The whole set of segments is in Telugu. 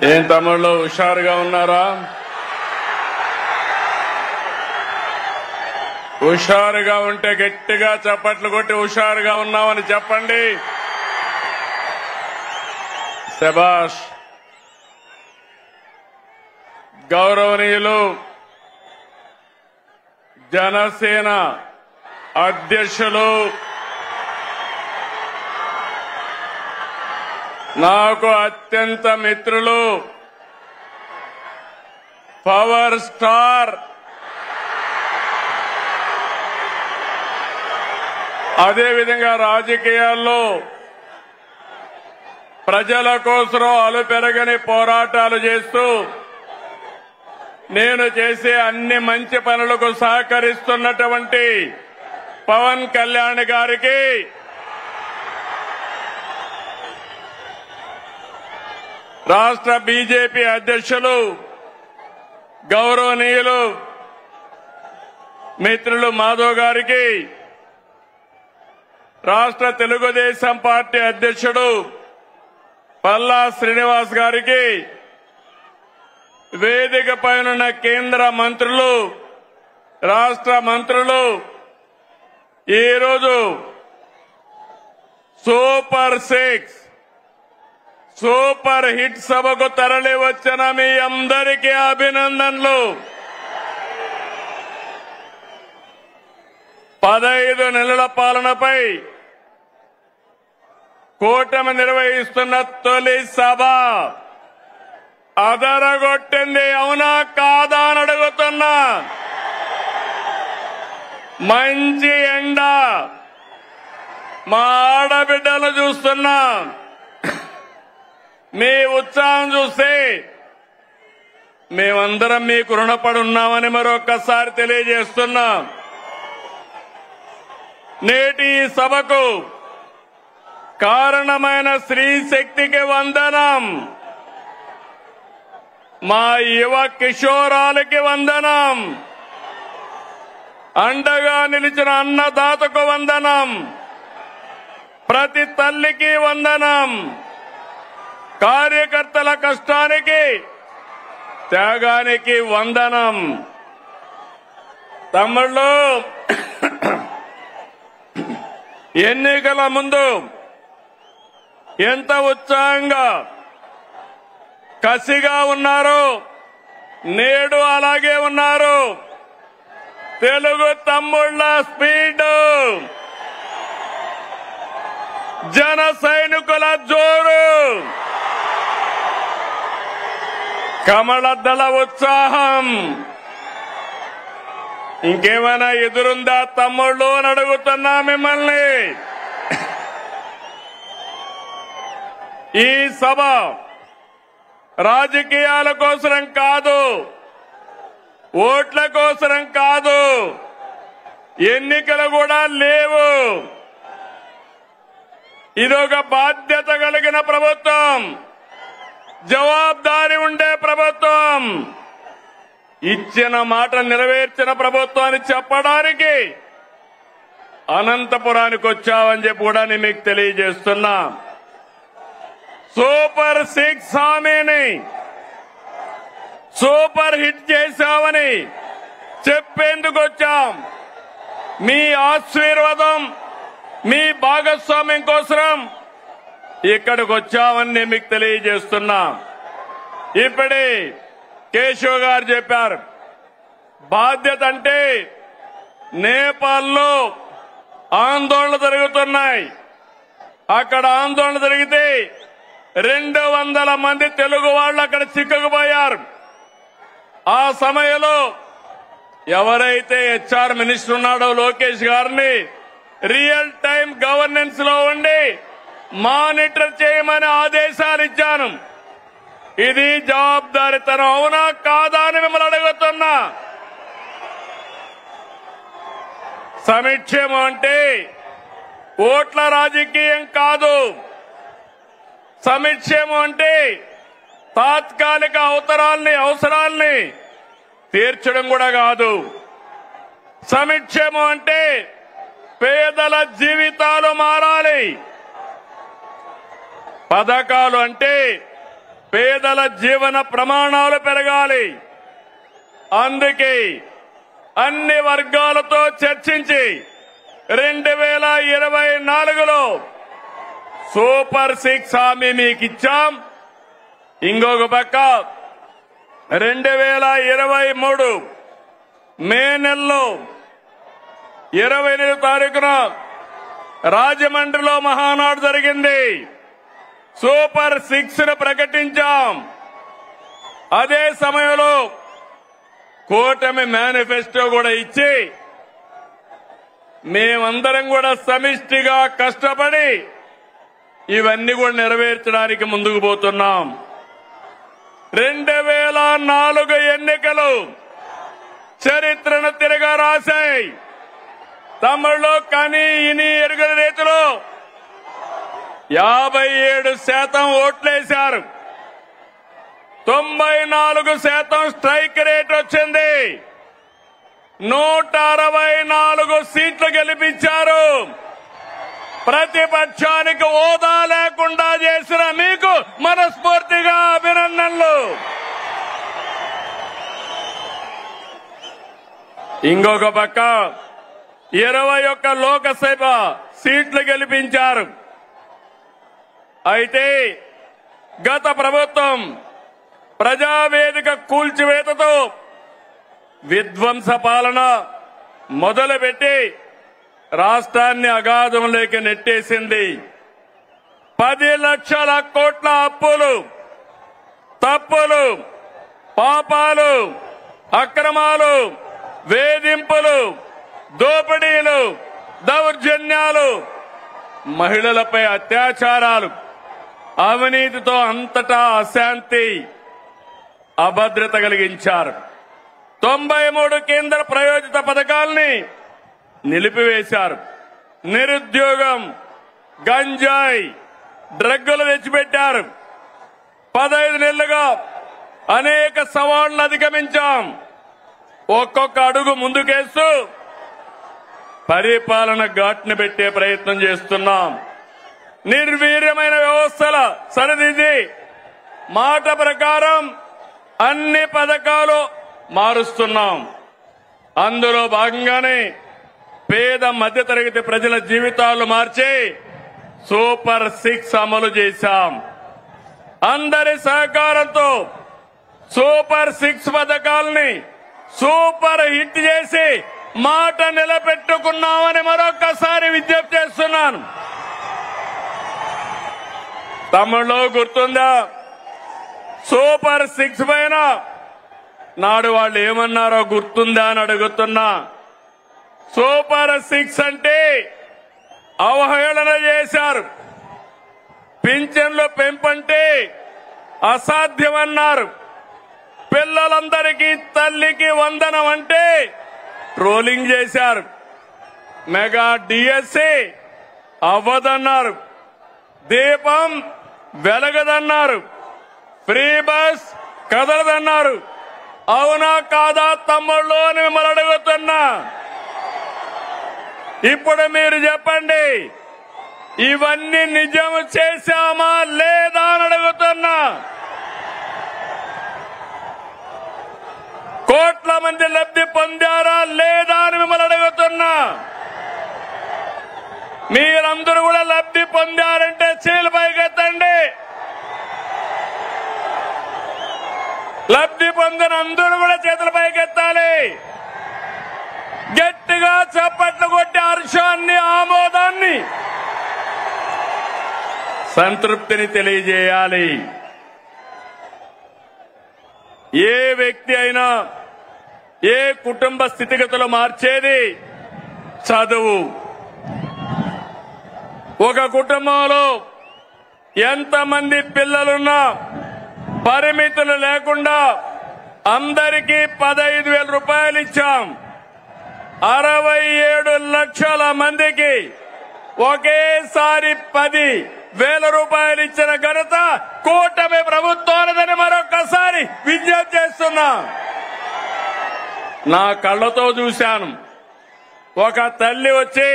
ఏం తమ్ముళ్ళు హుషారుగా ఉన్నారా? హుషారుగా ఉంటే గట్టిగా చప్పట్లు కొట్టి హుషారుగా ఉన్నామని చెప్పండి. శభాష్. గౌరవనీయులు జనసేన అధ్యక్షులు, నాకు అత్యంత మిత్రులు, పవర్ స్టార్, అదేవిధంగా రాజకీయాల్లో ప్రజల కోసం అలుపెరగని పోరాటాలు చేస్తూ నేను చేసే అన్ని మంచి పనులకు సహకరిస్తున్నటువంటి పవన్ కళ్యాణ్ గారికి రాష్ట్ర బీజేపీ అధ్యక్షులు గౌరవనీయులు మిత్రులు మాధవ్ గారికి, రాష్ట్ర తెలుగుదేశం పార్టీ అధ్యక్షుడు పల్లా శ్రీనివాస్ గారికి, వేదిక పైనున్న కేంద్ర మంత్రులు, రాష్ట్ర మంత్రులు, ఈరోజు సూపర్ హిట్ సభకు తరలి వచ్చిన మీ అందరికీ అభినందనలు. 15 నెలల పాలనపై కూటమి నిర్వహిస్తున్న తొలి సభ అదరగొట్టింది. అవునా కాదా అని అడుగుతున్నా. మంచి ఎండ, మా ఆడబిడ్డలు చూస్తున్నా. మీ ఉత్సాహం చూస్తే మేమందరం మీకు రుణపడి ఉన్నామని మరొక్కసారి తెలియజేస్తున్నాం. నేటి ఈ సభకు కారణమైన స్త్రీ శక్తికి వందనం, మా యువ కిషోరాలకి వందనం, అండగా నిలిచిన అన్నదాతకు వందనం, ప్రతి తల్లికి వందనం, కార్యకర్తల కష్టానికి త్యాగానికి వందనం. తమ్ముళ్ళు, ఎన్నికల ముందు ఎంత ఉత్సాహంగా కసిగా ఉన్నారు, నేడు అలాగే ఉన్నారు. తెలుగు తమ్ముళ్ళ స్పీడ్, జన సైనికుల జోరు, కమలదళ ఉత్సాహం ఇంకేమైనా ఎదురుందా తమ్ముళ్ళు అని అడుగుతున్నా మిమ్మల్ని. ఈ సభ రాజకీయాల కోసరం కాదు, ఓట్ల కోసరం కాదు, ఎన్నికలు కూడా లేవు. ఇదొక బాధ్యత కలిగిన ప్రభుత్వం, జవాబుదారీ ఉండే ప్రభుత్వం, ఇచ్చిన మాట నెరవేర్చిన ప్రభుత్వాన్ని చెప్పడానికి అనంతపురానికి వచ్చామని చెప్పి కూడా నేను మీకు తెలియజేస్తున్నా. సూపర్ 6 హామీని సూపర్ హిట్ చేశామని చెప్పేందుకు వచ్చాం. మీ ఆశీర్వాదం, మీ భాగస్వామ్యం కోసం ఇక్కడికి వచ్చామని నేను మీకు తెలియజేస్తున్నా. ఇప్పుడే కేశవ్ గారు చెప్పారు, బాధ్యత అంటే నేపాల్లో ఆందోళనలు జరుగుతున్నాయి. అక్కడ ఆందోళన జరిగితే 200 మంది తెలుగు వాళ్ళు అక్కడ చిక్కుకుపోయారు. ఆ సమయంలో ఎవరైతే హెచ్ఆర్ మినిస్టర్ ఉన్నాడో లోకేష్ గారిని రియల్ టైం గవర్నెన్స్ లో ఉండి మానిటర్ చేయమని ఆదేశాలు ఇచ్చాను. ఇది జవాబుదారీతనం, అవునా కాదా అని మిమ్మల్ని అడుగుతున్నా. సంక్షేమం అంటే ఓట్ల రాజకీయం కాదు. సంక్షేమం అంటే తాత్కాలిక అవసరాల్ని తీర్చడం కూడా కాదు. సంక్షేమం అంటే పేదల జీవితాలు మారాలి. పథకాలు అంటే పేదల జీవన ప్రమాణాలు పెరగాలి. అందుకే అన్ని వర్గాలతో చర్చించి 2024లో సూపర్ 6 హామీ మీకు ఇచ్చాం. ఇంకొక పక్క 2023 మే నెలలో 28వ తారీఖున రాజమండ్రిలో మహానాడు జరిగింది. సూపర్ 6ను ప్రకటించాం. అదే సమయంలో కూటమి మేనిఫెస్టో కూడా ఇచ్చి మేమందరం కూడా సమిష్టిగా కష్టపడి ఇవన్నీ కూడా నెరవేర్చడానికి ముందుకు పోతున్నాం. 2004 ఎన్నికలు చరిత్రను తిరగా రాశాయి. తమిళలో కని ఇని ఎరుగని రీతిలో 57% ఓట్లేశారు. 94% స్ట్రైక్ రేట్ వచ్చింది. 164 సీట్లు గెలిపించారు. ప్రతిపక్షానికి హోదా లేకుండా చేసిన మీకు మనస్ఫూర్తిగా అభినందనలు. ఇంకొక పక్క 21 లోకసభ సీట్లు గెలిపించారు. అయితే గత ప్రభుత్వం ప్రజావేదిక కూల్చివేతతో విధ్వంస పాలన మొదలుపెట్టి రాష్ట్రాన్ని అగాధంలోకి నెట్టేసింది. 10 లక్షల కోట్ల అప్పులు, తప్పులు, పాపాలు, అక్రమాలు, వేధింపులు, దోపిడీలు, దౌర్జన్యాలు, మహిళలపై అత్యాచారాలు, అవినీతితో అంతటా అశాంతి, అభద్రత కలిగించారు. 93 కేంద్ర ప్రాయోజిత పథకాల్ని నిలిపివేశారు. నిరుద్యోగం, గంజాయి, డ్రగ్గులు తెచ్చిపెట్టారు. 15 నెలలుగా అనేక సవాళ్లను అధిగమించాం. ఒక్కొక్క అడుగు ముందుకేస్తూ పరిపాలన ఘాట్ను పెట్టే ప్రయత్నం చేస్తున్నాం. నిర్వీర్యమైన వ్యవస్థల సరిదిద్ది మాట ప్రకారం అన్ని పథకాలు మారుస్తున్నాం. అందులో భాగంగానే పేద మధ్యతరగతి ప్రజల జీవితాలు మార్చి సూపర్ 6 అమలు చేశాం. అందరి సహకారంతో సూపర్ 6 పథకాలని సూపర్ హిట్ చేసి మాట నిలబెట్టుకున్నామని మరొక్కసారి విజ్ఞప్తి చేస్తున్నాను. తమిళలో గుర్తుందా? సూపర్ 6 పైన నాడు వాళ్ళు ఏమన్నారో గుర్తుందా అని అడుగుతున్నా. సూపర్ 6 అంటే అవహేళన చేశారు. పింఛన్లు పెంపంటే అసాధ్యమన్నారు. పిల్లలందరికీ తల్లికి వందనం అంటే ట్రోలింగ్ చేశారు. మెగా డిఎస్సి అవ్వదన్నారు. దీపం వెలగదన్నారు. Free bus కదలదన్నారు. అవునా కాదా తమ్ముళ్ళు అని మిమ్మల్ని అడుగుతున్నా. ఇప్పుడు మీరు చెప్పండి, ఇవన్నీ నిజం చేశామా లేదా అని అడుగుతున్నా. కోట్ల మంది లబ్ధి పొందారా లేదా అని మిమ్మల్ని అడుగుతున్నా. మీరందరూ కూడా లబ్ధి పొందారంటే చేతులు పైకెత్తండి. లబ్ధి పొందిన అందరూ కూడా చేతులు పైకెత్తాలి. గట్టిగా చప్పట్లు కొట్టి హర్షాన్ని, ఆమోదాన్ని, సంతృప్తిని తెలియజేయాలి. ఏ వ్యక్తి అయినా ఏ కుటుంబ స్థితిగతులు మార్చేది చదువు. ఒక కుటుంబంలో ఎంతమంది పిల్లలున్నా పరిమితులు లేకుండా అందరికీ 15,000 రూపాయలు ఇచ్చాం. 67 లక్షల మందికి ఒకేసారి 10,000 రూపాయలు ఇచ్చిన ఘనత కూటమి ప్రభుత్వాలదని మరొకసారి విజ్ఞప్తి చేస్తున్నా. నా కళ్ళతో చూశాను. ఒక తల్లి వచ్చి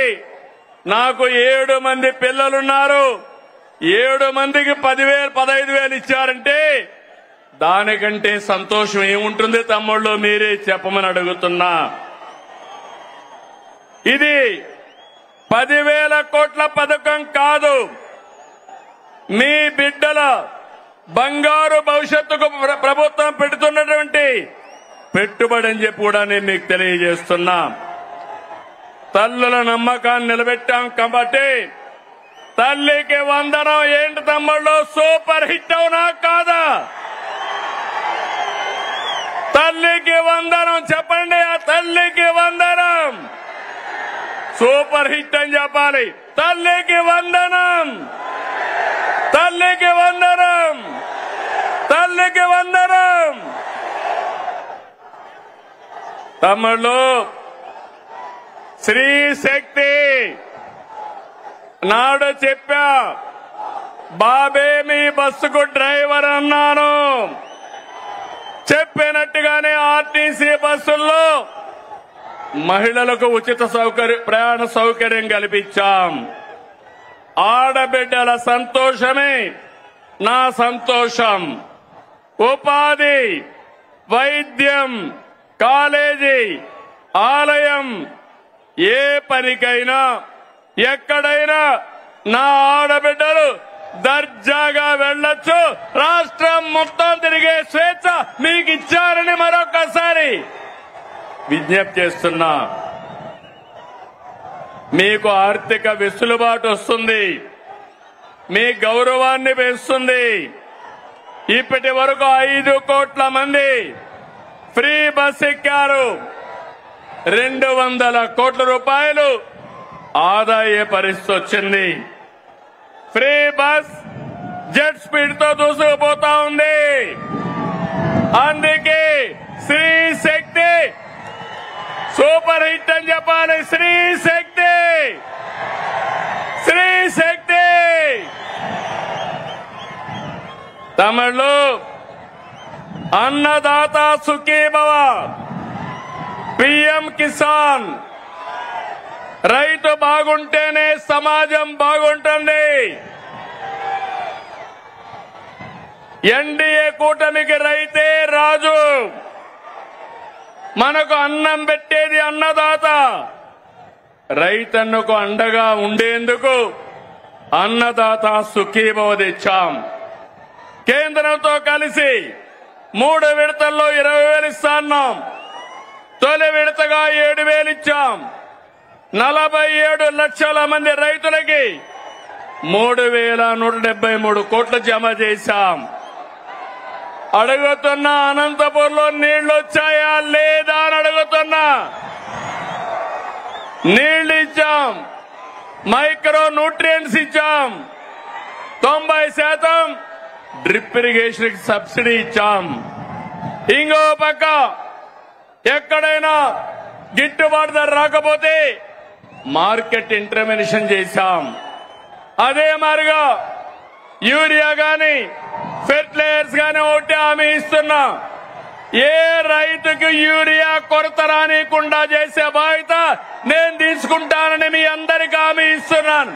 నాకు 7 మంది పిల్లలున్నారు, 7 మందికి 10,000 15,000 ఇచ్చారంటే దానికంటే సంతోషం ఏముంటుంది తమ్ముళ్ళు? మీరే చెప్పమని అడుగుతున్నా. ఇది 10,000 కోట్ల పథకం కాదు, మీ బిడ్డల బంగారు భవిష్యత్తుకు ప్రభుత్వం పెడుతున్నటువంటి పెట్టుబడి అని చెప్పి కూడా నేను మీకు తెలియజేస్తున్నా. తల్లుల నమ్మకాన్ని నిలబెట్టాం కాబట్టి తల్లికి వందనం ఏంటి తమ్ముళ్ళు? సూపర్ హిట్ అవునా కాదా? తల్లికి వందనం చెప్పండి. ఆ తల్లికి వందనం సూపర్ హిట్ అని చెప్పాలి. తల్లికి వందనం, తల్లికి వందనం, తల్లికి వందనం. తమ్ముళ్ళు, స్త్రీ శక్తి నాడు చెప్పా, బాబే మీ బస్సుకు డ్రైవర్ అన్నాను. చెప్పినట్టుగానే ఆర్టీసీ బస్సుల్లో మహిళలకు ఉచిత ప్రయాణ సౌకర్యం కల్పించాం. ఆడబిడ్డల సంతోషమే నా సంతోషం. ఉపాధి, వైద్యం, కాలేజీ, ఆలయం, ఏ పనికైనా ఎక్కడైనా నా ఆడబిడ్డలు దర్జాగా వెళ్లొచ్చు. రాష్ట్రం మొత్తం తిరిగే స్వేచ్ఛ మీకు ఇచ్చారని మరొకసారి విజ్ఞప్తి చేస్తున్నా. మీకు ఆర్థిక వెసులుబాటు వస్తుంది, మీ గౌరవాన్ని పెంచుతుంది. ఇప్పటి వరకు 5 కోట్ల మంది ఫ్రీ బస్ ఎక్కారు. 200 కోట్ల రూపాయలు ఆదాయ పరిస్థితి వచ్చింది. ఫ్రీ బస్ జెట్ స్పీడ్ తో దూసుకుపోతా ఉంది. అందుకే స్త్రీ శక్తి సూపర్ హిట్ అని చెప్పాలి. స్త్రీ శక్తి, స్త్రీ శక్తి. తమిళలో అన్నదాత సుఖీభవ, పిఎం కిసాన్. రైతు బాగుంటేనే సమాజం బాగుంటుంది. ఎన్డీఏ కూటమికి రైతే రాజు. మనకు అన్నం పెట్టేది అన్నదాత. రైతన్నకు అండగా ఉండేందుకు అన్నదాత సుఖీభవ తెచ్చాం. కేంద్రంతో కలిసి 3 విడతల్లో 20,000 ఇస్తాన్నాం. తొలి విడతగా 7,000 ఇచ్చాం. 47 లక్షల మంది రైతులకి 3,173 కోట్లు జమ చేశాం. అడుగుతున్నా, అనంతపూర్లో నీళ్లు వచ్చాయా లేదా అని అడుగుతున్నా. నీళ్లు ఇచ్చాం, మైక్రో న్యూట్రియంట్స్ ఇచ్చాం, 90% డ్రిప్ ఇరిగేషన్ కి సబ్సిడీ ఇచ్చాం. ఇంకో పక్క ఎక్కడైనా గిట్టుబాటు ధర రాకపోతే మార్కెట్ ఇంటర్వెన్షన్ చేశాం. అదే మాదిరిగా యూరియా గాని ఫెర్టిలైజర్స్ గాని ఒకటి హామీ ఇస్తున్నా. ఏ రైతుకు యూరియా కొరత రానికుండా చేసే బాధ్యత నేను తీసుకుంటానని మీ అందరికీ హామీ ఇస్తున్నాను.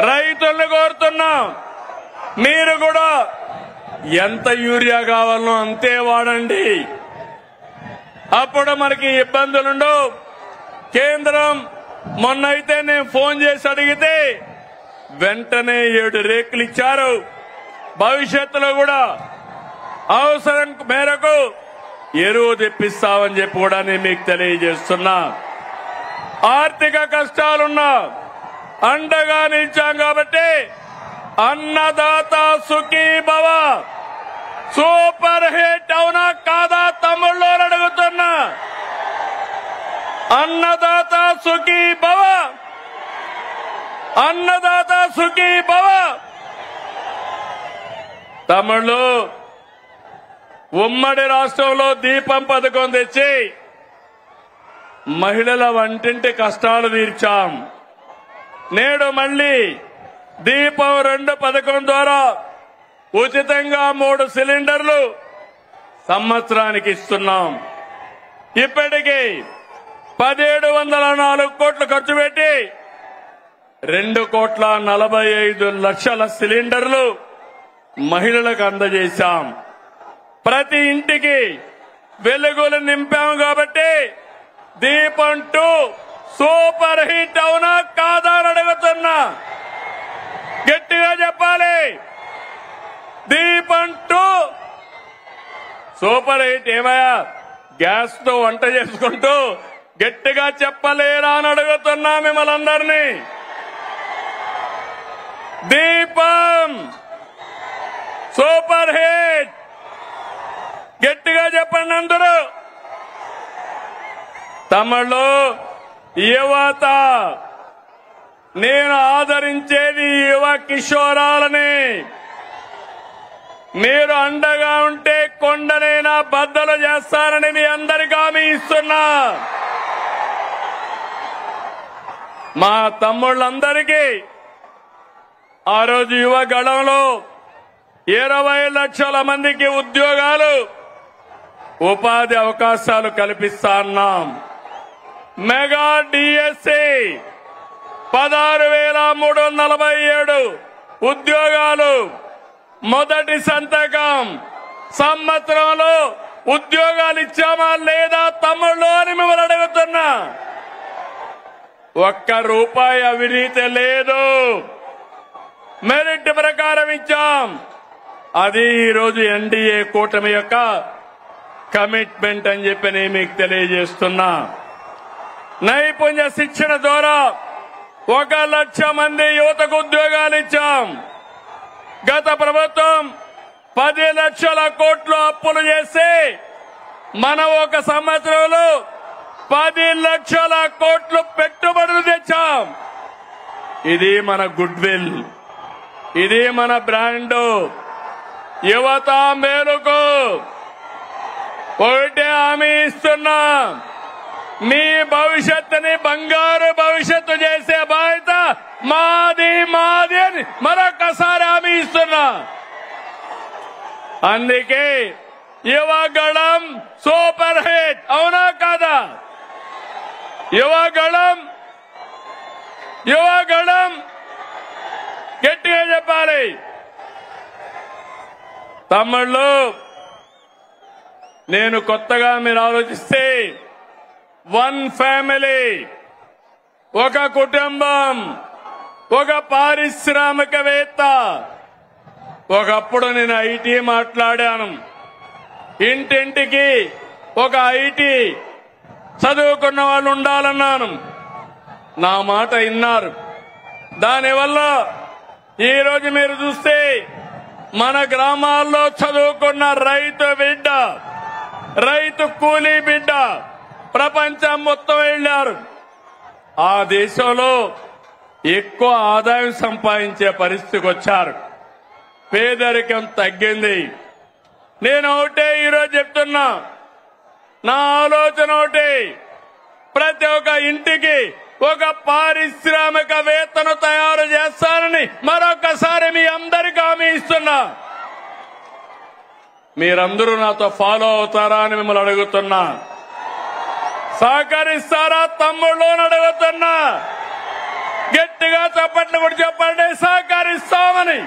రైతులను కోరుతున్నా, మీరు కూడా ఎంత యూరియా కావాలనో అంతే వాడండి. అప్పుడు మనకి ఇబ్బందులుండవు. కేంద్రం మొన్నైతే నేను ఫోన్ చేసి అడిగితే వెంటనే 7 రేకులు ఇచ్చారు. భవిష్యత్తులో కూడా అవసరం మేరకు ఎరువు తెప్పిస్తామని చెప్పి కూడా నేను మీకు తెలియజేస్తున్నా. ఆర్థిక కష్టాలున్నా అండగా నిలిచాం కాబట్టి అన్నదాత సుఖీభవ సూపర్ హిట్ అవునా కాదా తమ్ముళ్ళు అడుగుతున్నా. అన్నదాత సుఖీభవ, అన్నదాత సుఖీభవ. తమ్ముళ్ళు, ఉమ్మడి రాష్ట్రంలో దీపం పథకం తెచ్చి మహిళల వంటింటి కష్టాలు తీర్చాం. నేడు మళ్లీ దీపం 2 పథకం ద్వారా ఉచితంగా 3 సిలిండర్లు సంవత్సరానికి ఇస్తున్నాం. ఇప్పటికీ 1,704 కోట్లు ఖర్చు పెట్టి 2,45,00,000 సిలిండర్లు మహిళలకు అందజేశాం. ప్రతి ఇంటికి వెలుగులు నింపాం. కాబట్టి దీపం 2 సూపర్ హిట్ అవునా కాదా అని అడుగుతున్నా. గట్టిగా చెప్పాలి. దీపం 2 సూపర్ హిట్. ఏమయ్యా గ్యాస్ తో వంట చేసుకుంటూ గట్టిగా చెప్పలేరా అని అడుగుతున్నా మిమ్మల్ని అందరినీ. దీపం సూపర్ హిట్. గట్టిగా చెప్పండి అందరూ. తమిళలో యువత, నేను ఆదరించేది యువ కిషోరాలని. మీరు అండగా ఉంటే కొండనైనా బద్దలు చేస్తారని మీ అందరికీ హామీ ఇస్తున్నా. మా తమ్ముళ్ళందరికీ ఆ రోజు యువ గళంలో 20 లక్షల మందికి ఉద్యోగాలు, ఉపాధి అవకాశాలు కల్పిస్తాన్నాం. మెగా డిఎస్సి 16,347 ఉద్యోగాలు. మొదటి సంతకం. సంవత్సరంలో ఉద్యోగాలు ఇచ్చామా లేదా తమ్ముళ్ళు అని మిమ్మల్ని అడుగుతున్నా. ₹1 అవినీతి లేదు. మెరిట్ ప్రకారం ఇచ్చాం. అది ఈరోజు ఎన్డీఏ కూటమి యొక్క కమిట్మెంట్ అని చెప్పి నేను మీకు తెలియజేస్తున్నా. నైపుణ్య శిక్షణ ద్వారా 1 లక్ష మంది యువతకు ఉద్యోగాలు ఇచ్చాం. గత ప్రభుత్వం 10 లక్షల కోట్లు అప్పులు చేసి మనం 1 సంవత్సరంలో 10 లక్షల కోట్లు పెట్టుబడులు తెచ్చాం. ఇది మన గుడ్ విల్, ఇది మన బ్రాండ్. యువత మేలుకు ఒకటే హామీ ఇస్తున్నా. మీ భవిష్యత్తుని బంగారు భవిష్యత్తు చేసే బాధ్యత మాది మాది అని మరొకసారి హామీ ఇస్తున్నా. అందుకే యువగళం సూపర్ హిట్ అవునా కాదా? యువగళం గట్టిగా చెప్పాలి. తమ్ముళ్ళు, నేను కొత్తగా మీరు ఆలోచిస్తే 1 ఫ్యామిలీ, 1 కుటుంబం, 1 పారిశ్రామికవేత్త. ఒకప్పుడు నేను ఐటీ మాట్లాడాను. ఇంటింటికి 1 ఐటీ చదువుకున్న వాళ్ళు ఉండాలన్నాను. నా మాట విన్నారు. దానివల్ల ఈరోజు మీరు చూస్తే మన గ్రామాల్లో చదువుకున్న రైతు బిడ్డ, రైతు కూలీ బిడ్డ ప్రపంచం మొత్తం వెళ్లారు. ఆ దేశంలో ఎక్కువ ఆదాయం సంపాదించే పరిస్థితికి వచ్చారు. పేదరికం తగ్గింది. నేను ఒకటే ఈరోజు చెప్తున్నా, నా ఆలోచన ఒకటి, ప్రతి ఒక్క ఇంటికి 1 పారిశ్రామికవేత్తను తయారు చేస్తానని మరొకసారి మీ అందరికీ హామీ ఇస్తున్నా. మీరందరూ నాతో ఫాలో అవుతారా అని మిమ్మల్ని అడుగుతున్నా. సహకరిస్తారా తమ్ముళ్ళు అని అడుగుతున్నా. గట్టిగా చప్పట్లు కూడా చెప్పండి, సహకరిస్తామని.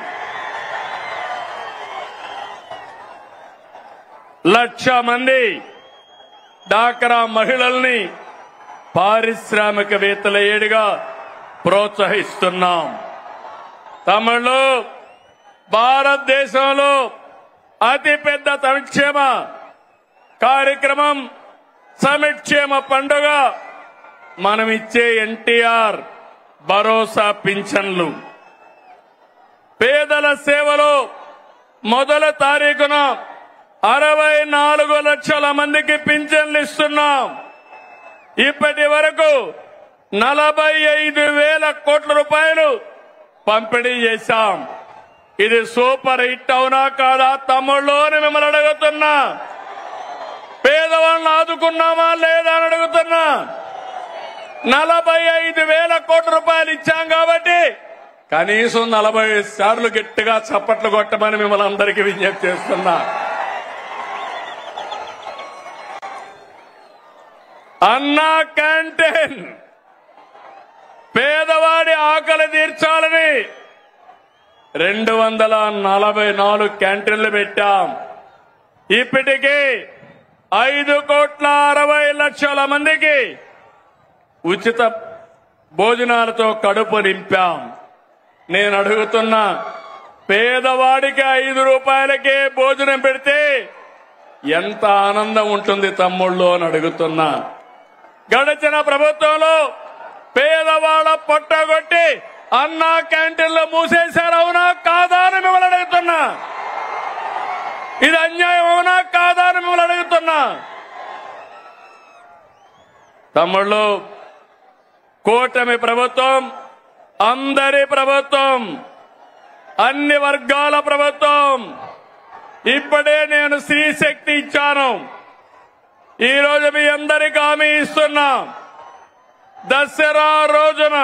1,00,000 మంది డాక్రా మహిళల్ని పారిశ్రామికవేత్తల ఏడుగా ప్రోత్సహిస్తున్నాం. తమిళలో భారతదేశంలో అతిపెద్ద సంక్షేమ కార్యక్రమం సంక్షేమ పండుగ మనం ఇచ్చే ఎన్టీఆర్ భరోసా పింఛన్లు. పేదల సేవలో మొదటి తారీఖున 64 లక్షల మందికి పింఛన్లు ఇస్తున్నాం. ఇప్పటి వరకు 45,000 కోట్ల రూపాయలు పంపిణీ చేశాం. ఇది సూపర్ హిట్ అవునా కాదా తమ్ముళ్ళు అని మిమ్మల్ని అడుగుతున్నా. పేదవాళ్ళని ఆదుకున్నామా లేదా అని అడుగుతున్నా. 45,000 కోట్ల రూపాయలు ఇచ్చాం కాబట్టి కనీసం 40 సార్లు గట్టిగా చప్పట్లు కొట్టమని మిమ్మల్ని అందరికీ విజ్ఞప్తి చేస్తున్నా. అన్నా క్యాంటీన్ పేదవాడి ఆకలి తీర్చాలని 244 క్యాంటీన్లు పెట్టాం. ఇప్పటికీ 5,60,00,000 మందికి ఉచిత భోజనాలతో కడుపు నింపాం. నేను అడుగుతున్నా, పేదవాడికి 5 రూపాయలకే భోజనం పెడితే ఎంత ఆనందం ఉంటుంది తమ్ముళ్ళు అని అడుగుతున్నా. గడిచిన ప్రభుత్వంలో పేదవాళ్ళ పొట్టగొట్టి అన్నా క్యాంటీన్లు మూసేశారు, అవునా కాదా అని మిమ్మల్ని అడుగుతున్నా. ఇది అన్యాయం అవునా కాదా అని మిమ్మల్ని అడుగుతున్నా. తమ్ముళ్ళు, కూటమి ప్రభుత్వం అందరి ప్రభుత్వం, అన్ని వర్గాల ప్రభుత్వం. ఇప్పుడే నేను స్త్రీ శక్తి ఇచ్చాను. ఈ రోజు మీ అందరికీ హామీ ఇస్తున్నా, దసరా రోజున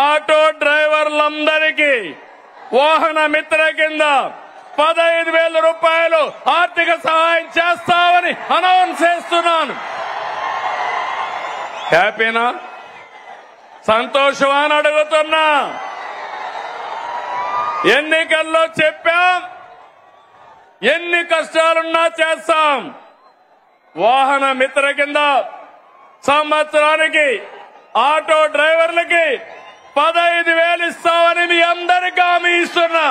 ఆటో డ్రైవర్లందరికీ వాహన మిత్ర కింద 15,000 రూపాయలు ఆర్థిక సహాయం చేస్తామని అనౌన్స్ చేస్తున్నాను. హ్యాపీనా? సంతోషమా అని అడుగుతున్నా. ఎన్నికల్లో చెప్పాం, ఎన్ని కష్టాలున్నా చేస్తాం. వాహన మిత్ర కింద సంవత్సరానికి ఆటో డ్రైవర్లకి 15,000 ఇస్తామని మీ అందరికీ హామీ ఇస్తున్నా.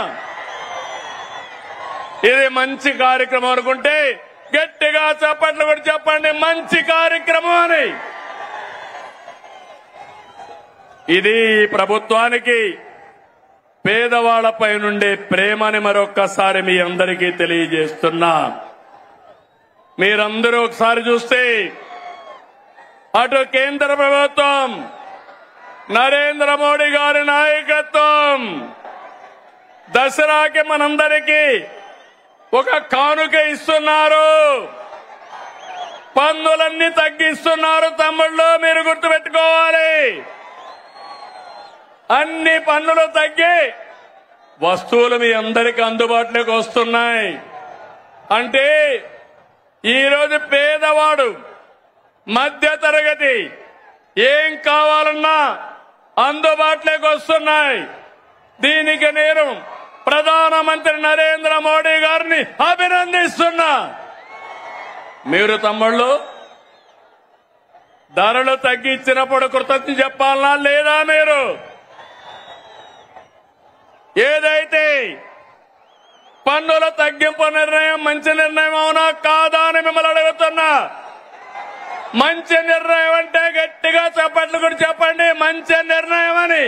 ఇది మంచి కార్యక్రమం అనుకుంటే గట్టిగా చప్పట్లు కూడా చెప్పండి, మంచి కార్యక్రమం అని. ఇది ప్రభుత్వానికి పేదవాళ్లపై నుండే ప్రేమని మరొక్కసారి మీ అందరికీ తెలియజేస్తున్నా. మీరందరూ ఒకసారి చూస్తే అటు కేంద్ర ప్రభుత్వం, నరేంద్ర మోడీ గారి నాయకత్వం దసరాకి మనందరికీ ఒక కానుక ఇస్తున్నారు. పన్నులన్నీ తగ్గిస్తున్నారు. తమ్ముళ్ళు, మీరు గుర్తుపెట్టుకోవాలి. అన్ని పన్నులు తగ్గి వస్తువులు మీ అందరికీ అందుబాటులోకి వస్తున్నాయి. అంటే ఈరోజు పేదవాడు, మధ్య తరగతి ఏం కావాలన్నా అందుబాటులోకి వస్తున్నాయి. దీనికి నేను ప్రధానమంత్రి నరేంద్ర మోడీ గారిని అభినందిస్తున్నా. మీరు తమ్ముళ్ళు ధరలు తగ్గించినప్పుడు కృతజ్ఞత చెప్పాలనా లేదా? మీరు ఏదైతే పన్నుల తగ్గింపు నిర్ణయం మంచి నిర్ణయం అవునా కాదా అని మిమ్మల్ని అడుగుతున్నా. మంచి నిర్ణయం అంటే గట్టిగా చప్పట్లు కూడా చెప్పండి, మంచి నిర్ణయం అని.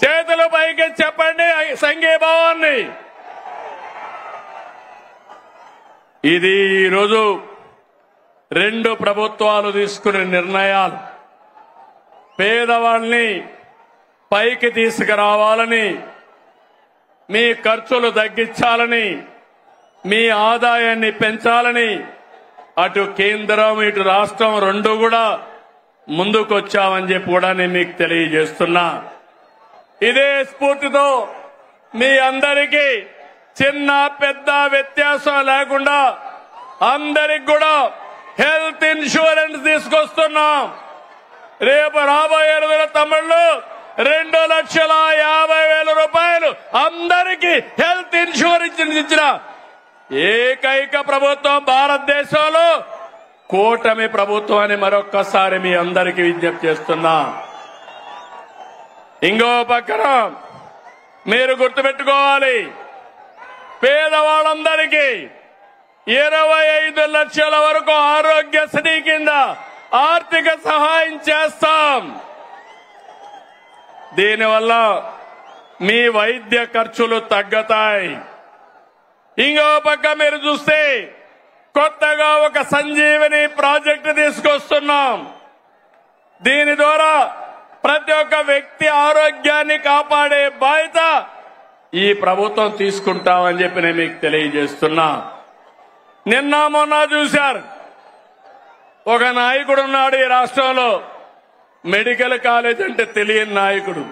చేతులు పైకి చెప్పండి సంఘీభావాన్ని. ఇది ఈరోజు 2 ప్రభుత్వాలు తీసుకునే నిర్ణయాలు. పేదవాళ్ళని పైకి తీసుకురావాలని, మీ ఖర్చులు తగ్గించాలని, మీ ఆదాయాన్ని పెంచాలని అటు కేంద్రం ఇటు రాష్ట్రం 2 కూడా ముందుకొచ్చామని చెప్పి కూడా నేను మీకు తెలియజేస్తున్నా. ఇదే స్ఫూర్తితో మీ అందరికీ చిన్న పెద్ద వ్యత్యాసం లేకుండా అందరికి కూడా హెల్త్ ఇన్సూరెన్స్ తీసుకొస్తున్నాం. రేపు రాబోయే రోజుల తమ్ముళ్ళు 2,50,000 రూపాయలు అందరికీ హెల్త్ ఇన్సూరెన్స్ ఇచ్చిన ఏకైక ప్రభుత్వం భారతదేశంలో కూటమి ప్రభుత్వం అని మరొక్కసారి మీ అందరికీ విజ్ఞప్తి చేస్తున్నా. ఇంకో పక్కన మీరు గుర్తుపెట్టుకోవాలి, పేదవాళ్ళందరికీ 25 లక్షల వరకు ఆరోగ్యశ్రీ కింద ఆర్థిక సహాయం చేస్తాం. దీనివల్ల మీ వైద్య ఖర్చులు తగ్గుతాయి. ఇంకో పక్క మీరు చూస్తే కొత్తగా ఒక సంజీవని ప్రాజెక్టు తీసుకొస్తున్నాం. దీని ద్వారా ప్రతి ఒక్క వ్యక్తి ఆరోగ్యాన్ని కాపాడే బాధ్యత ఈ ప్రభుత్వం తీసుకుంటామని చెప్పి నేను మీకు తెలియజేస్తున్నా. నిన్న మొన్న చూశారు, ఒక నాయకుడు ఉన్నాడు ఈ రాష్ట్రంలో, మెడికల్ కాలేజ్ అంటే తెలియని నాయకుడు.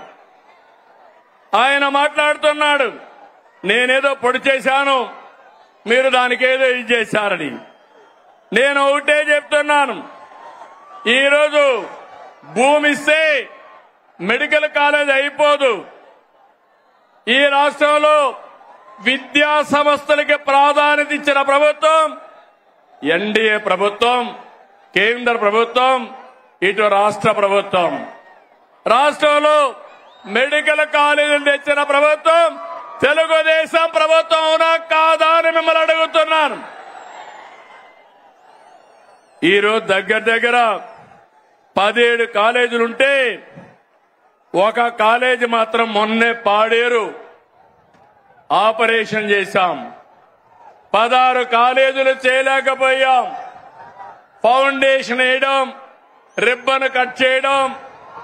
ఆయన మాట్లాడుతున్నాడు, నేనేదో పొడి చేశాను, మీరు దానికేదో ఇది చేశారని. నేను ఒకటే చెప్తున్నాను, ఈరోజు భూమి ఇస్తే మెడికల్ కాలేజ్ అయిపోదు. ఈ రాష్ట్రంలో విద్యా సంస్థలకి ప్రాధాన్యత ఇచ్చిన ప్రభుత్వం ఎన్డీఏ ప్రభుత్వం, కేంద్ర ప్రభుత్వం, ఇటు రాష్ట్ర ప్రభుత్వం. రాష్ట్రంలో మెడికల్ కాలేజీలు తెచ్చిన ప్రభుత్వం తెలుగుదేశం ప్రభుత్వం అవునా కాదా అని మిమ్మల్ని అడుగుతున్నాను. ఈరోజు దగ్గర 17 కాలేజీలుంటే ఒక కాలేజీ మాత్రం మొన్నే పాడేరు ఆపరేషన్ చేశాం. 16 కాలేజీలు చేయలేకపోయాం. ఫౌండేషన్ వేయడం, రిబ్బన్ కట్ చేయడం,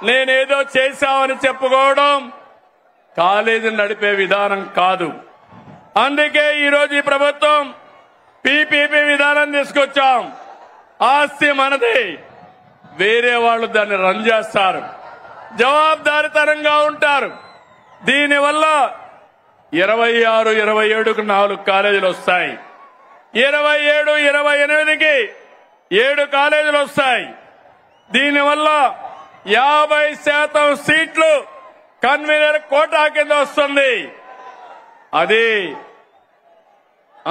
నేనేదో చేశామని చెప్పుకోవడం కాలేజీని నడిపే విధానం కాదు. అందుకే ఈరోజు ఈ ప్రభుత్వం పీపీపీ విధానం తీసుకొచ్చాం. ఆస్తి మనది, వేరే వాళ్ళు దాన్ని రన్ చేస్తారు, జవాబుదారీతనంగా ఉంటారు. దీనివల్ల 26, 27కు 4 కాలేజీలు వస్తాయి. 27, 28కి 7 కాలేజీలు వస్తాయి. దీనివల్ల 50% సీట్లు కన్వీనర్ కోటా కింద వస్తుంది. అది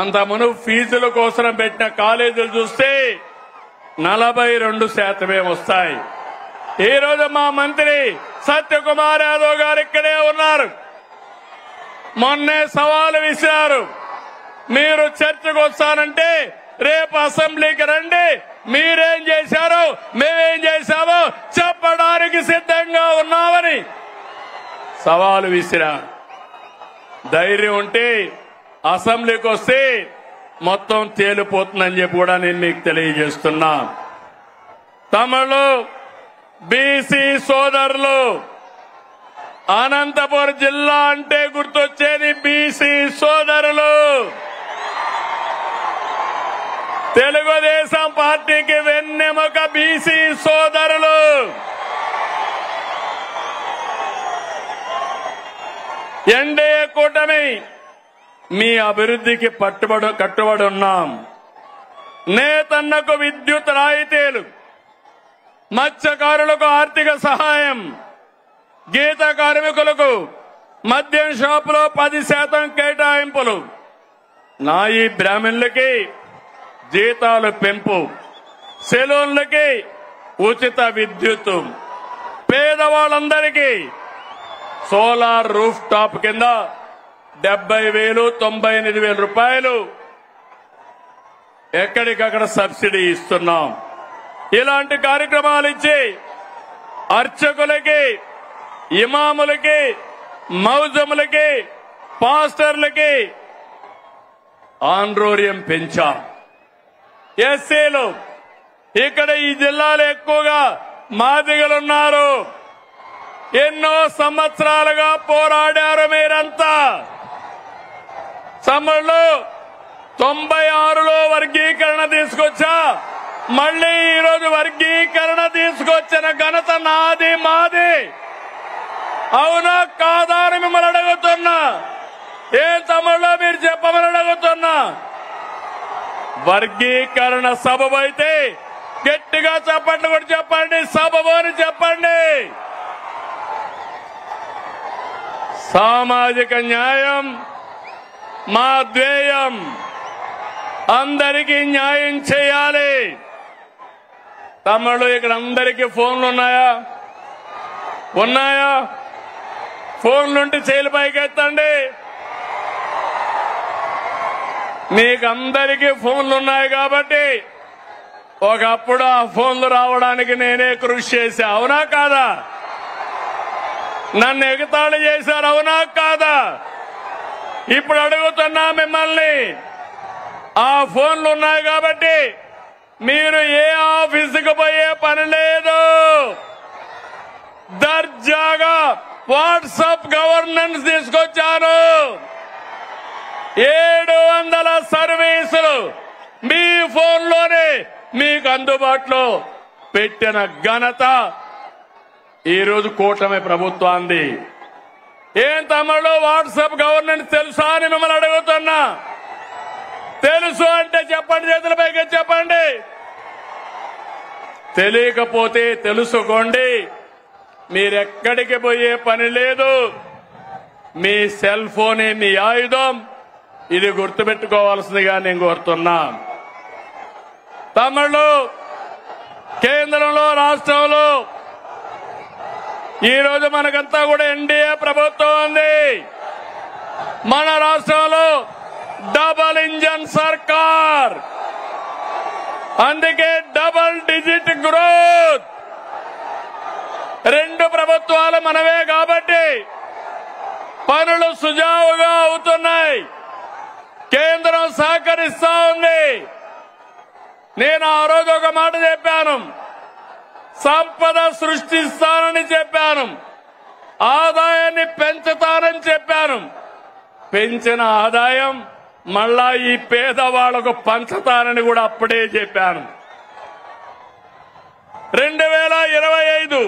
అంత మునుపు ఫీజుల కోసం పెట్టిన కాలేజీలు చూస్తే 42% వస్తాయి. ఈ రోజు మా మంత్రి సత్యకుమార్ యాదవ్ గారు ఇక్కడే ఉన్నారు. మొన్నే సవాలు విసిరారు, మీరు చర్చకు వస్తానంటే రేపు అసెంబ్లీకి రండి, మీరేం చేశారో మేమేం చేశామో చెప్పడానికి సిద్ధంగా ఉన్నామని సవాలు విసిరా. ధైర్యం ఉంటే అసెంబ్లీకి వస్తే మొత్తం తేలిపోతుందని చెప్పి కూడా నేను మీకు తెలియజేస్తున్నా. తమిళ బీసీ సోదరులు, అనంతపురం జిల్లా అంటే గుర్తొచ్చేది బీసీ సోదరులు. తెలుగుదేశం పార్టీకి వెన్నెముక బీసీ సోదరులు. ఎన్డీఏ కూటమి మీ అభివృద్ధికి కట్టుబడి ఉన్నాం. నేతన్నకు విద్యుత్ రాయితీలు, మత్స్యకారులకు ఆర్థిక సహాయం, గీత కార్మికులకు మద్యం షాపులో 10% కేటాయింపులు, నాయి బ్రాహ్మణులకి జీతాలు పెంపు, సెలూన్లకి ఉచిత విద్యుత్, పేదవాళ్ళందరికీ సోలార్ రూఫ్ టాప్ కింద 70,000, 98,000 రూపాయలు ఎక్కడికక్కడ సబ్సిడీ ఇస్తున్నాం. ఇలాంటి కార్యక్రమాలు ఇచ్చి అర్చకులకి, ఇమాములకి, మౌజములకి, పాస్టర్లకి ఆండ్రోరియం పెంచాం. ఎస్సీలు ఇక్కడ ఈ జిల్లాలో ఎక్కువగా మాదిగలున్నారు. ఎన్నో సంవత్సరాలుగా పోరాడారు మీరంతా. తమిళలో 96లో వర్గీకరణ తీసుకొచ్చా, మళ్లీ ఈరోజు వర్గీకరణ తీసుకొచ్చిన ఘనత నాది, మాది. అవునా కాదా అని మిమ్మల్ని అడుగుతున్నా. ఏం తమిళలో మీరు చెప్పమని అడుగుతున్నా. వర్గీకరణ సబబు అయితే గట్టిగా చెప్పండి, కూడా చెప్పండి, సబబు అని చెప్పండి. సామాజిక న్యాయం మా ధ్యేయం. అందరికీ న్యాయం చేయాలి. తమిళ ఇక్కడ అందరికీ ఫోన్లు ఉన్నాయా? ఉన్నాయా? ఫోన్లుంటే చేతులు పైకెత్తండి. మీకు అందరికీ ఫోన్లు ఉన్నాయి కాబట్టి ఒకప్పుడు ఆ ఫోన్లు రావడానికి నేనే కృషి చేశా. అవునా కాదా? నన్ను ఎగతాళి చేశారు. అవునా కాదా? ఇప్పుడు అడుగుతున్నా మిమ్మల్ని, ఆ ఫోన్లు ఉన్నాయి కాబట్టి మీరు ఏ ఆఫీసుకు పోయే పని లేదు. దర్జాగా వాట్సాప్ గవర్నెన్స్ తీసుకొచ్చాను. 700 సర్వీసులు మీ ఫోన్లోనే మీకు అందుబాటులో పెట్టిన ఘనత ఈరోజు కూటమి ప్రభుత్వాన్ని. ఏం తమిళలో వాట్సాప్ గవర్నెన్స్ తెలుసా అని మిమ్మల్ని అడుగుతున్నా. తెలుసు అంటే చెప్పండి, చేతుల పైకి చెప్పండి. తెలియకపోతే తెలుసుకోండి. మీరెక్కడికి పోయే పని లేదు. మీ సెల్ ఫోనే మీ ఆయుధం. ఇది గుర్తుపెట్టుకోవాల్సిందిగా నేను కోరుతున్నా. తమిళు కేంద్రంలో రాష్ట్రంలో ఈ రోజు మనకంతా కూడా ఎన్డీఏ ప్రభుత్వం ఉంది. మన రాష్ట్రంలో డబుల్ ఇంజన్ సర్కార్. అందుకే డబుల్ డిజిట్ గ్రోత్. రెండు ప్రభుత్వాలు మనవే కాబట్టి పనులు సుజావుగా అవుతున్నాయి. కేంద్రం సహకరిస్తా ఉంది. నేను ఆ రోజు ఒక మాట చెప్పాను. సంపద సృష్టిస్తానని చెప్పాను. ఆదాయాన్ని పెంచుతానని చెప్పాను. పెంచిన ఆదాయం మళ్ళా ఈ పేదవాళ్లకు పంచుతానని కూడా అప్పుడే చెప్పాను. 2025,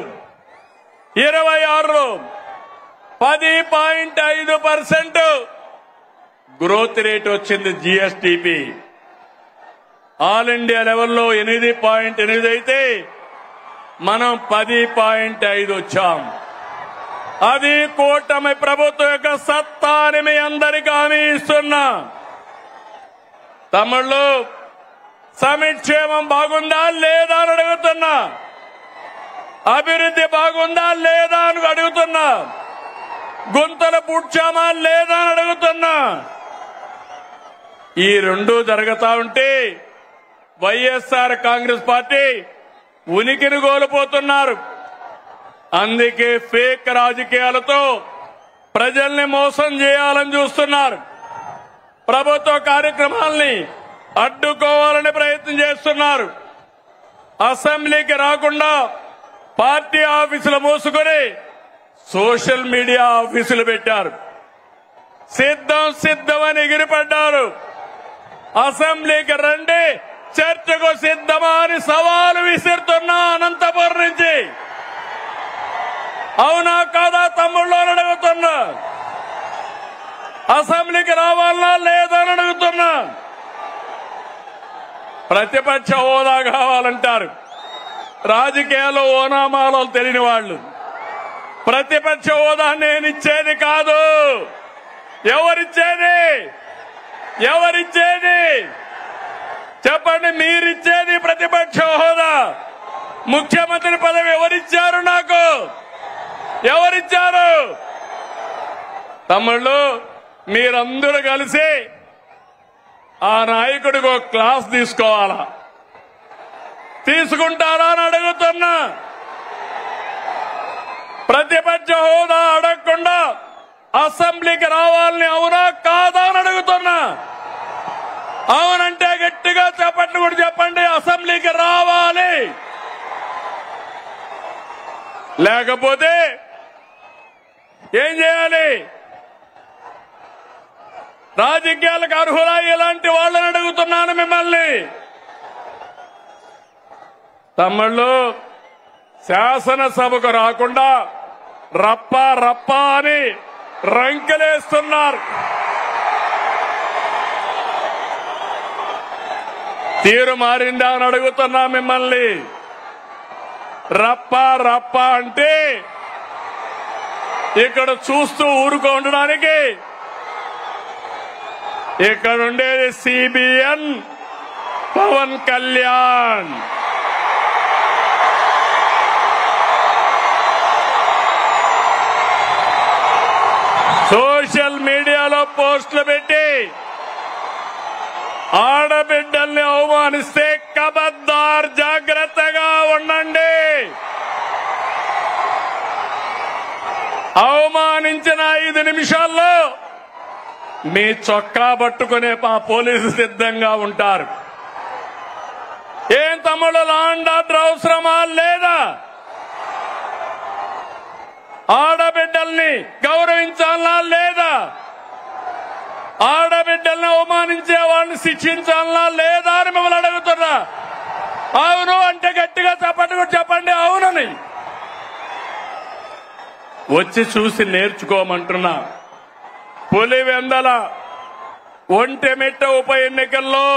26లో 10.5% గ్రోత్ రేట్ వచ్చింది. జీఎస్టీపీ ఆల్ ఇండియా లెవెల్లో 8.8 అయితే మనం 10.5 వచ్చాం. అది కూటమి ప్రభుత్వం యొక్క సత్తా అని మీ అందరికీ హామీ ఇస్తున్నా. తమిళ్లో సంక్షేమం బాగుందా లేదా అని అడుగుతున్నా. అభివృద్ధి బాగుందా లేదా అని అడుగుతున్నా. గుంతలు పూడ్చామా లేదా అని అడుగుతున్నా. ఈ రెండు జరుగుతా ఉంటే వైఎస్ఆర్ కాంగ్రెస్ పార్టీ ఉనికిని కోల్పోతున్నారు. అందుకే ఫేక్ రాజకీయాలతో ప్రజల్ని మోసం చేయాలని చూస్తున్నారు. ప్రభుత్వ కార్యక్రమాల్ని అడ్డుకోవాలని ప్రయత్నం చేస్తున్నారు. అసెంబ్లీకి రాకుండా పార్టీ ఆఫీసులు మూసుకొని సోషల్ మీడియా ఆఫీసులు పెట్టారు. సిద్ధమని ఎగిరిపడ్డారు. అసెంబ్లీకి రండి, చర్చకు సిద్ధమా అని సవాలు విసురుతున్నా అనంతపురం నుంచి. అవునా కాదా తమ్ముళ్ళు అడుగుతున్నా. అసెంబ్లీకి రావాలనా లేదా అని అడుగుతున్నా. ప్రతిపక్ష హోదా కావాలంటారు. రాజకీయాల్లో ఓనామాలు తెలియని వాళ్ళు. ప్రతిపక్ష హోదా నేనిచ్చేది కాదు. ఎవరిచ్చేది? చెప్పండి. మీరిచ్చేది ప్రతిపక్ష హోదా. ముఖ్యమంత్రి పదవి ఎవరిచ్చారు? నాకు ఎవరిచ్చారు? తమ్ముళ్ళు, మీరందరూ కలిసి ఆ నాయకుడికి ఒక క్లాస్ తీసుకోవాలా? తీసుకుంటారా అని అడుగుతున్నా. ప్రతిపక్ష హోదా అడగకుండా అసెంబ్లీకి రావాలని అవునా కాదా అని అడుగుతున్నా. అవునంటే గట్టిగా చెప్పండి, కూడా చెప్పండి. అసెంబ్లీకి రావాలి. లేకపోతే ఏం చేయాలి? రాజకీయాలకు అర్హులా ఇలాంటి వాళ్ళని అడుగుతున్నాను మిమ్మల్ని. తమ్ముళ్ళు, శాసనసభకు రాకుండా రప్ప అని రంకెలేస్తున్నారు. తీరు మారిందా అని అడుగుతున్నా మిమ్మల్ని. రప్ప అంటే ఇక్కడ చూస్తూ ఊరుకో ఉండడానికి. ఇక్కడ ఉండేది సిబిఎన్ పవన్ కళ్యాణ్. సోషల్ మీడియాలో పోస్టులు పెట్టి ఆడబిడ్డల్ని అవమానిస్తే ఖబర్దార్, జాగ్రత్తగా ఉండండి. అవమానించిన 5 నిమిషాల్లో మీ చొక్కా పట్టుకునే మా పోలీసు సిద్ధంగా ఉంటారు. ఏం తమ్ముడు, లా అండ్ ఆర్డర్ అవసరమా లేదా? ఆడబిడ్డల్ని గౌరవించాలా లేదా? ఆడబిడ్డల్ని అవమానించే వాళ్ళని శిక్షించాలా లేదా అని మిమ్మల్ని అడుగుతున్నా. అవును అంటే గట్టిగా చెప్పండి అవునని. వచ్చి చూసి నేర్చుకోమంటున్నా. పులివెందల ఒంటెమిట్ట ఉప ఎన్నికల్లో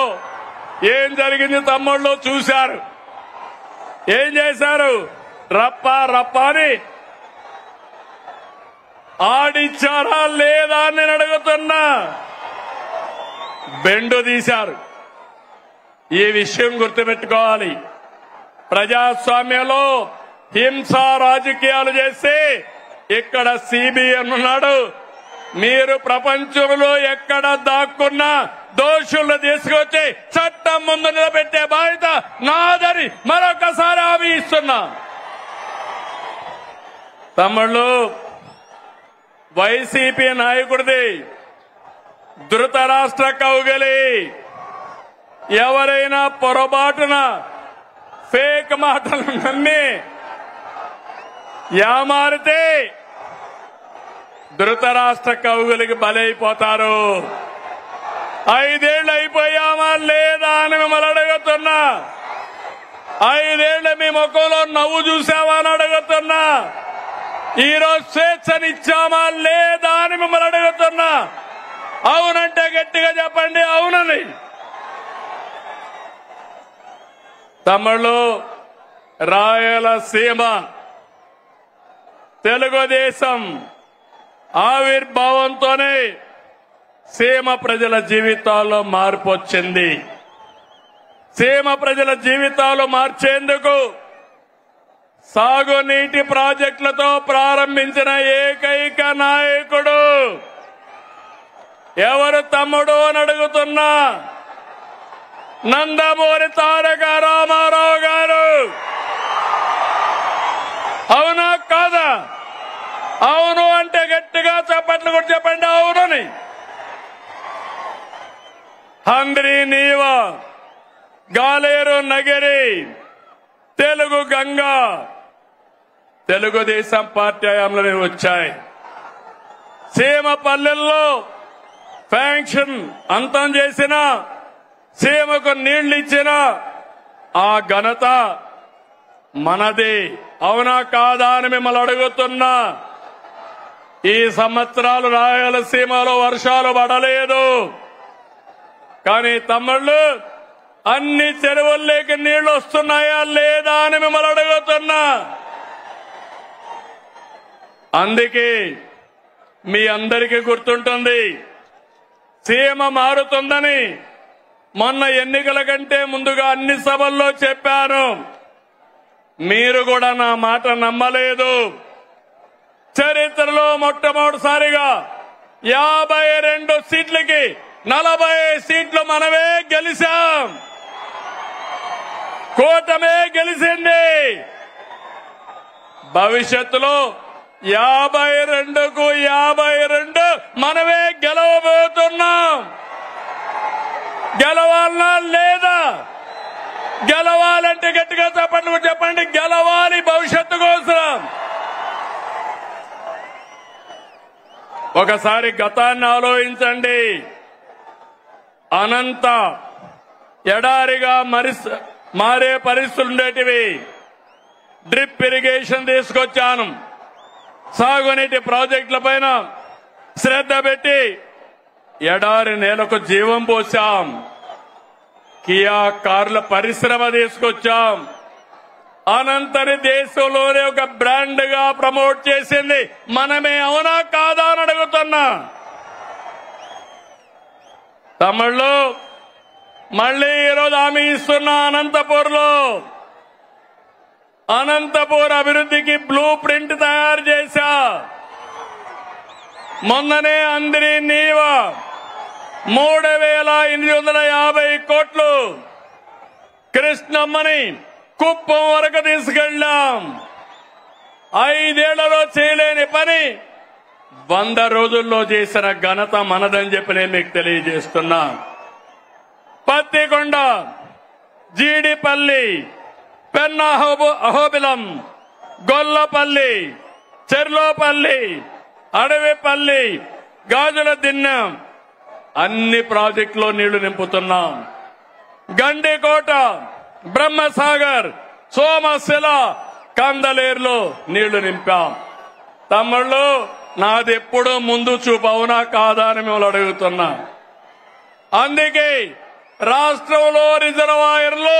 ఏం జరిగింది తమ్ముళ్ళు చూశారు. ఏం చేశారు? రప్పా రప్పా అని ఆడిచ్చారా లేదా అని నేను అడుగుతున్నా. బెండు తీశారు. ఈ విషయం గుర్తుపెట్టుకోవాలి. ప్రజాస్వామ్యంలో హింసా రాజకీయాలు చేసి ఇక్కడ సిబిఎన్ ఉన్నాడు. మీరు ప్రపంచంలో ఎక్కడ దాక్కున్నా దోషులను తీసుకొచ్చి చట్టం ముందు నిలబెట్టే బాధ్యత నాదని మరొకసారి హామీ ఇస్తున్నా. తమ్ముళ్ళు, వైసీపీ నాయకుడిది ధృతరాష్ట్ర కౌగిలి. ఎవరైనా పొరపాటున ఫేక్ మాటలు నమ్మి యామారితే ధృతరాష్ట్ర కౌగులికి బలైపోతారు. 5 ఏళ్ళు అయిపోయామా లేదా అని మిమ్మల్ని అడుగుతున్నా. 5 ఏళ్ళు మీ ముఖంలో నవ్వు చూసావా అని అడుగుతున్నా. ఈరోజు స్వేచ్ఛనిచ్చామా లేదా అని మిమ్మల్ని అడుగుతున్నా. అవునంటే గట్టిగా చెప్పండి అవునని. తమిళు రాయలసీమ తెలుగుదేశం ఆవిర్భావంతోనే సీమ ప్రజల జీవితాల్లో మార్పు వచ్చింది. సీమ ప్రజల జీవితాలు మార్చేందుకు సాగునీటి ప్రాజెక్టులతో ప్రారంభించిన ఏకైక నాయకుడు ఎవరు తమ్ముడు అని అడుగుతున్నా. నందమూరి తారక రామారావు గారు. అవునా కాదా? అవును అంటే గట్టిగా చప్పట్లు కూడా చెప్పండి అవునని. హంద్రీ నీవ, గాలేరు నగరి, తెలుగు గంగా తెలుగుదేశం పార్టీ హయాంలో వచ్చాయి. సీమ పల్లెల్లో ఫ్యాంక్షన్ అంతం చేసిన, సీమకు నీళ్లు ఇచ్చిన ఆ ఘనత మనది. అవునా కాదా అని మిమ్మల్ని అడుగుతున్నా. ఈ సంవత్సరాలు రాయలసీమలో వర్షాలు పడలేదు. కానీ తమ్ముళ్ళు అన్ని చెరువుల్లోకి నీళ్లు వస్తున్నాయా లేదా అని మిమ్మల్ని అడుగుతున్నా. అందుకే మీ అందరికీ గుర్తుంటుంది, సీమ మారుతుందని మొన్న ఎన్నికల కంటే ముందుగా అన్ని సభల్లో చెప్పాను. మీరు కూడా నా మాట నమ్మలేదు. చరిత్రలో మొట్టమొదటిసారిగా 52 సీట్లకి 40 సీట్లు మనమే గెలిచాం. కూటమే గెలిచింది. భవిష్యత్తులో 52కు 52 మనమే గెలవబోతున్నాం. గెలవాలనా లేదా? గెలవాలంటే గట్టిగా చెప్పండి. గెలవాలి భవిష్యత్తు కోసం. ఒకసారి గతాన్ని ఆలోచించండి. అనంత ఎడారిగా మారే పరిస్థితులు ఉండేటివి. డ్రిప్ ఇరిగేషన్ తీసుకొచ్చాను. సాగునీటి ప్రాజెక్టుల పైన శ్రద్ధ పెట్టి ఎడారి నేలకు జీవం పోసాం. కియా కార్ల పరిశ్రమ తీసుకొచ్చాం. అనంతని దేశంలోనే ఒక బ్రాండ్ గా ప్రమోట్ చేసింది మనమే. అవునా కాదా అని అడుగుతున్నా. తమిళ్లు మళ్లీ ఈరోజు హామీ ఇస్తున్నా. అనంతపూర్ అభివృద్ధికి బ్లూ ప్రింట్ తయారు చేశా. మొన్ననే అందరి నీవ 3850 కోట్లు కృష్ణమ్మని కుప్పం వరకు తీసుకెళ్లాం. 5 ఏళ్లలో చేయలేని పని 100 రోజుల్లో చేసిన ఘనత మనదని చెప్పి నేను మీకు తెలియజేస్తున్నా. పత్తికొండ, జీడిపల్లి, పెన్నా అహోబిలం, గొల్లపల్లి, చెర్లోపల్లి, అడవిపల్లి, గాజుల దిన్నెం అన్ని ప్రాజెక్టులో నీళ్లు నింపుతున్నాం. గండికోట, బ్రహ్మసాగర్, సోమశిల, కందలేరులో నీళ్లు నింపాం. తమ్ముళ్ళు నాదెప్పుడూ ముందు చూపు. అవునా కాదా అని మిమ్మల్ని అడుగుతున్నా. అందుకే రాష్ట్రంలో రిజర్వాయర్లు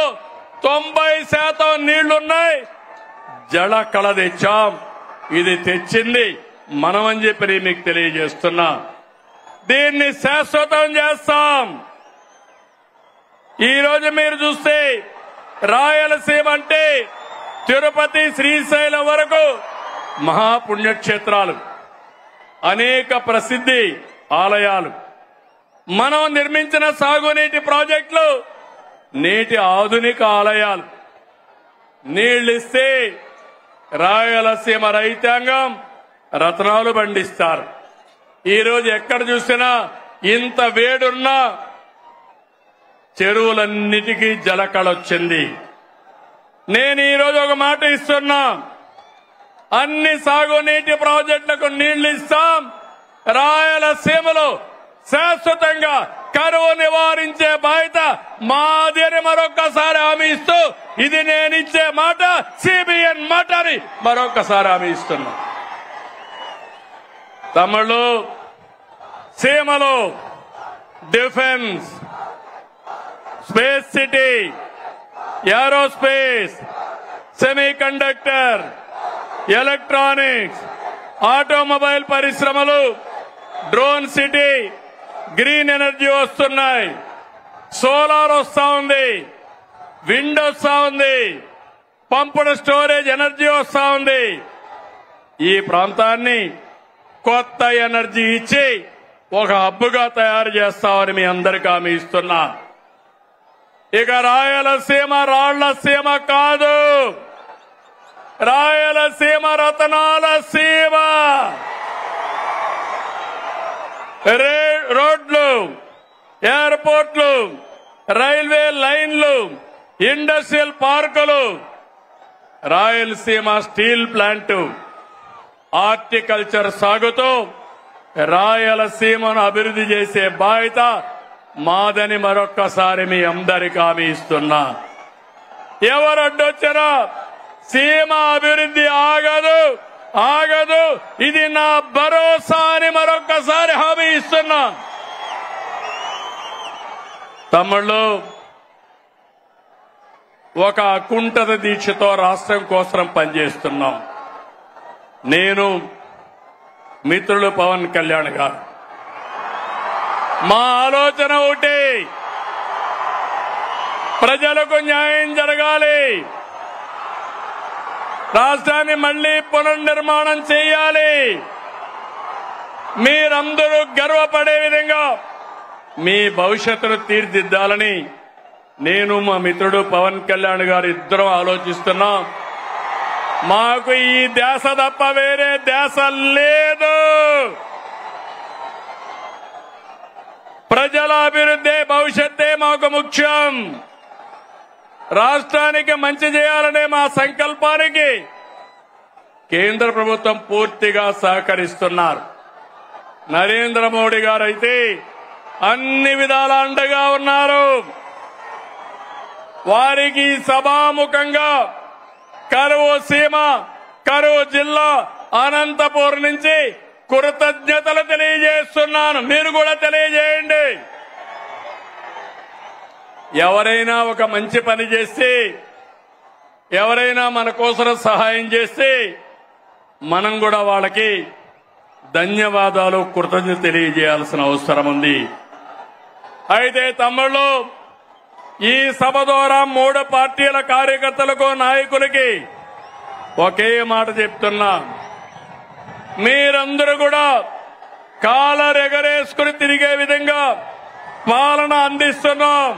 90% నీళ్లున్నాయి. జల కళ తెచ్చాం. ఇది తెచ్చింది మనమని చెప్పి మీకు తెలియజేస్తున్నా. దీన్ని శాశ్వతం చేస్తాం. ఈ రోజు మీరు చూస్తే రాయలసీమ అంటే తిరుపతి శ్రీశైలం వరకు మహాపుణ్యక్షేత్రాలు, అనేక ప్రసిద్ధి ఆలయాలు, మనం నిర్మించిన సాగునీటి ప్రాజెక్టులు, నేటి ఆధునిక ఆలయాలు. నీళ్లిస్తే రాయలసీమ రైతాంగం రత్నాలు పండిస్తారు. ఈరోజు ఎక్కడ చూసినా ఇంత వేడున్నా చెరువులన్నిటికీ జలకళ వచ్చింది. నేను ఈరోజు ఒక మాట ఇస్తున్నా, అన్ని సాగునీటి ప్రాజెక్టులకు నీళ్లు ఇస్తాం. రాయలసీమలో శాశ్వతంగా కరువు నివారించే బాధ్యత మాది అని మరొక్కసారి హామీ ఇస్తూ, ఇది నేనిచ్చే మాట సిబిఎన్ మాట అని మరొక్కసారి హామీ ఇస్తున్నా. తమిళ సీమలో defence, space city, aerospace, semiconductor, electronics, automobile పరిశ్రమలు, డ్రోన్ సిటీ, గ్రీన్ ఎనర్జీ వస్తున్నాయి. సోలార్ వస్తా ఉంది, విండ్ వస్తా ఉంది, పంప్డ్ స్టోరేజ్ ఎనర్జీ వస్తా ఉంది. ఈ ప్రాంతాన్ని కొత్త ఎనర్జీ ఇచ్చి ఒక హబ్బుగా తయారు చేస్తామని మీ అందరికీ హామీ ఇస్తున్నా. ఇక రాయలసీమ రాళ్ల సీమ కాదు, రాయలసీమ రతనాల సీమ. రోడ్లు, ఎయిర్పోర్ట్లు, రైల్వే లైన్లు, ఇండస్ట్రియల్ పార్కులు, రాయలసీమ స్టీల్ ప్లాంట్, హార్టికల్చర్ సాగుతూ రాయలసీమను అభివృద్ధి చేసే బాధ్యత మాదని మరొక్కసారి మీ అందరికీ హామీ ఇస్తున్నా. ఎవరడ్డొచ్చినా సీమ అభివృద్ధి ఆగదు, ఆగదు. ఇది నా భరోసా అని మరొక్కసారి హామీ ఇస్తున్నా. తమిళ ఒక అకుంఠిత దీక్షతో రాష్ట్రం కోసం పనిచేస్తున్నాం. నేను, మిత్రులు పవన్ కళ్యాణ్ గారు, మా ఆలోచన ఒకటి, ప్రజలకు న్యాయం జరగాలి, రాష్ట్రాన్ని మళ్లీ పునర్నిర్మాణం చేయాలి, మీరందరూ గర్వపడే విధంగా మీ భవిష్యత్తును తీర్చిదిద్దాలని నేను, మా మిత్రుడు పవన్ కళ్యాణ్ గారు ఇద్దరం ఆలోచిస్తున్నాం. మాకు ఈ ధ్యాస తప్ప వేరే ధ్యాస లేదు. ప్రజల అభివృద్ధి, భవిష్యత్తే మాకు ముఖ్యం. రాష్ట్రానికి మంచి చేయాలనే మా సంకల్పానికి కేంద్ర ప్రభుత్వం పూర్తిగా సహకరిస్తున్నారు. నరేంద్ర మోడీ గారు అయితే అన్ని విధాల అండగా ఉన్నారు. వారికి సభాముఖంగా కరువు సీమ, కరువు జిల్లా అనంతపూర్ నుంచి కృతజ్ఞతలు తెలియజేస్తున్నాను. మీరు కూడా తెలియజేయండి. ఎవరైనా ఒక మంచి పని చేస్తే, ఎవరైనా మన కోసం సహాయం చేస్తే మనం కూడా వాళ్ళకి ధన్యవాదాలు, కృతజ్ఞత తెలియజేయాల్సిన అవసరం ఉంది. అయితే తమ్ముళ్ళు, ఈ సభ ద్వారా 3 పార్టీల కార్యకర్తలకు, నాయకులకి ఒకే మాట చెప్తున్నా. మీరందరూ కూడా కాలరెగరేసుకుని తిరిగే విధంగా పాలన అందిస్తున్నాం,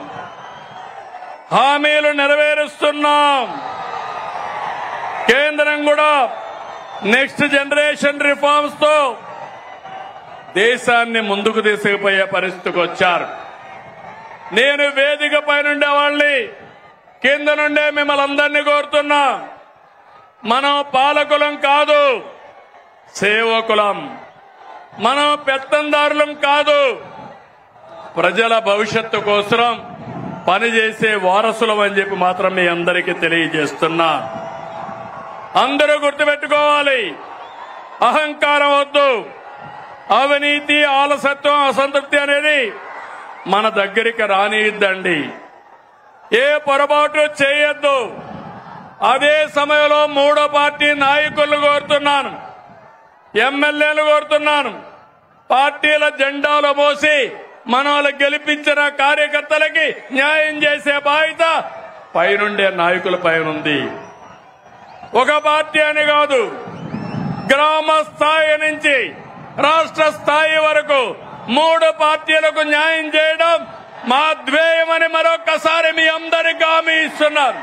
హామీలు నెరవేరుస్తున్నాం. కేంద్రం కూడా నెక్స్ట్ జనరేషన్ రిఫార్మ్స్ తో దేశాన్ని ముందుకు తీసుకుపోయే పరిస్థితికి వచ్చారు. నేను వేదిక పైనుండే వాళ్ళని, కింద నుండే మిమ్మల్ని అందరినీ కోరుతున్నా, మనం పాలకులం కాదు, సేవకులం. మనం పెత్తందారులం కాదు, ప్రజల భవిష్యత్తు కోసం పనిచేసే వారసులం అని చెప్పి మాత్రం మీ అందరికీ తెలియజేస్తున్నా. అందరూ గుర్తుపెట్టుకోవాలి, అహంకారం వద్దు, అవినీతి, ఆలసత్వం, అసంతృప్తి అనేది మన దగ్గరికి రానిద్దండి. ఏ పొరపాటు చేయొద్దు. అదే సమయంలో మూడో పార్టీ నాయకులను కోరుతున్నాను, ఎమ్మెల్యేలు కోరుతున్నాను, పార్టీల జెండాలు మోసి మనల్ని గెలిపించిన కార్యకర్తలకి న్యాయం చేసే బాధ్యత పైనుండే నాయకుల పైన ఉంది. ఒక పార్టీ అని కాదు, గ్రామ స్థాయి నుంచి రాష్ట్ర స్థాయి వరకు మూడు పార్టీలకు న్యాయం చేయడం మా ధ్యేయమని మరొక్కసారి మీ అందరికీ హామీ ఇస్తున్నాను.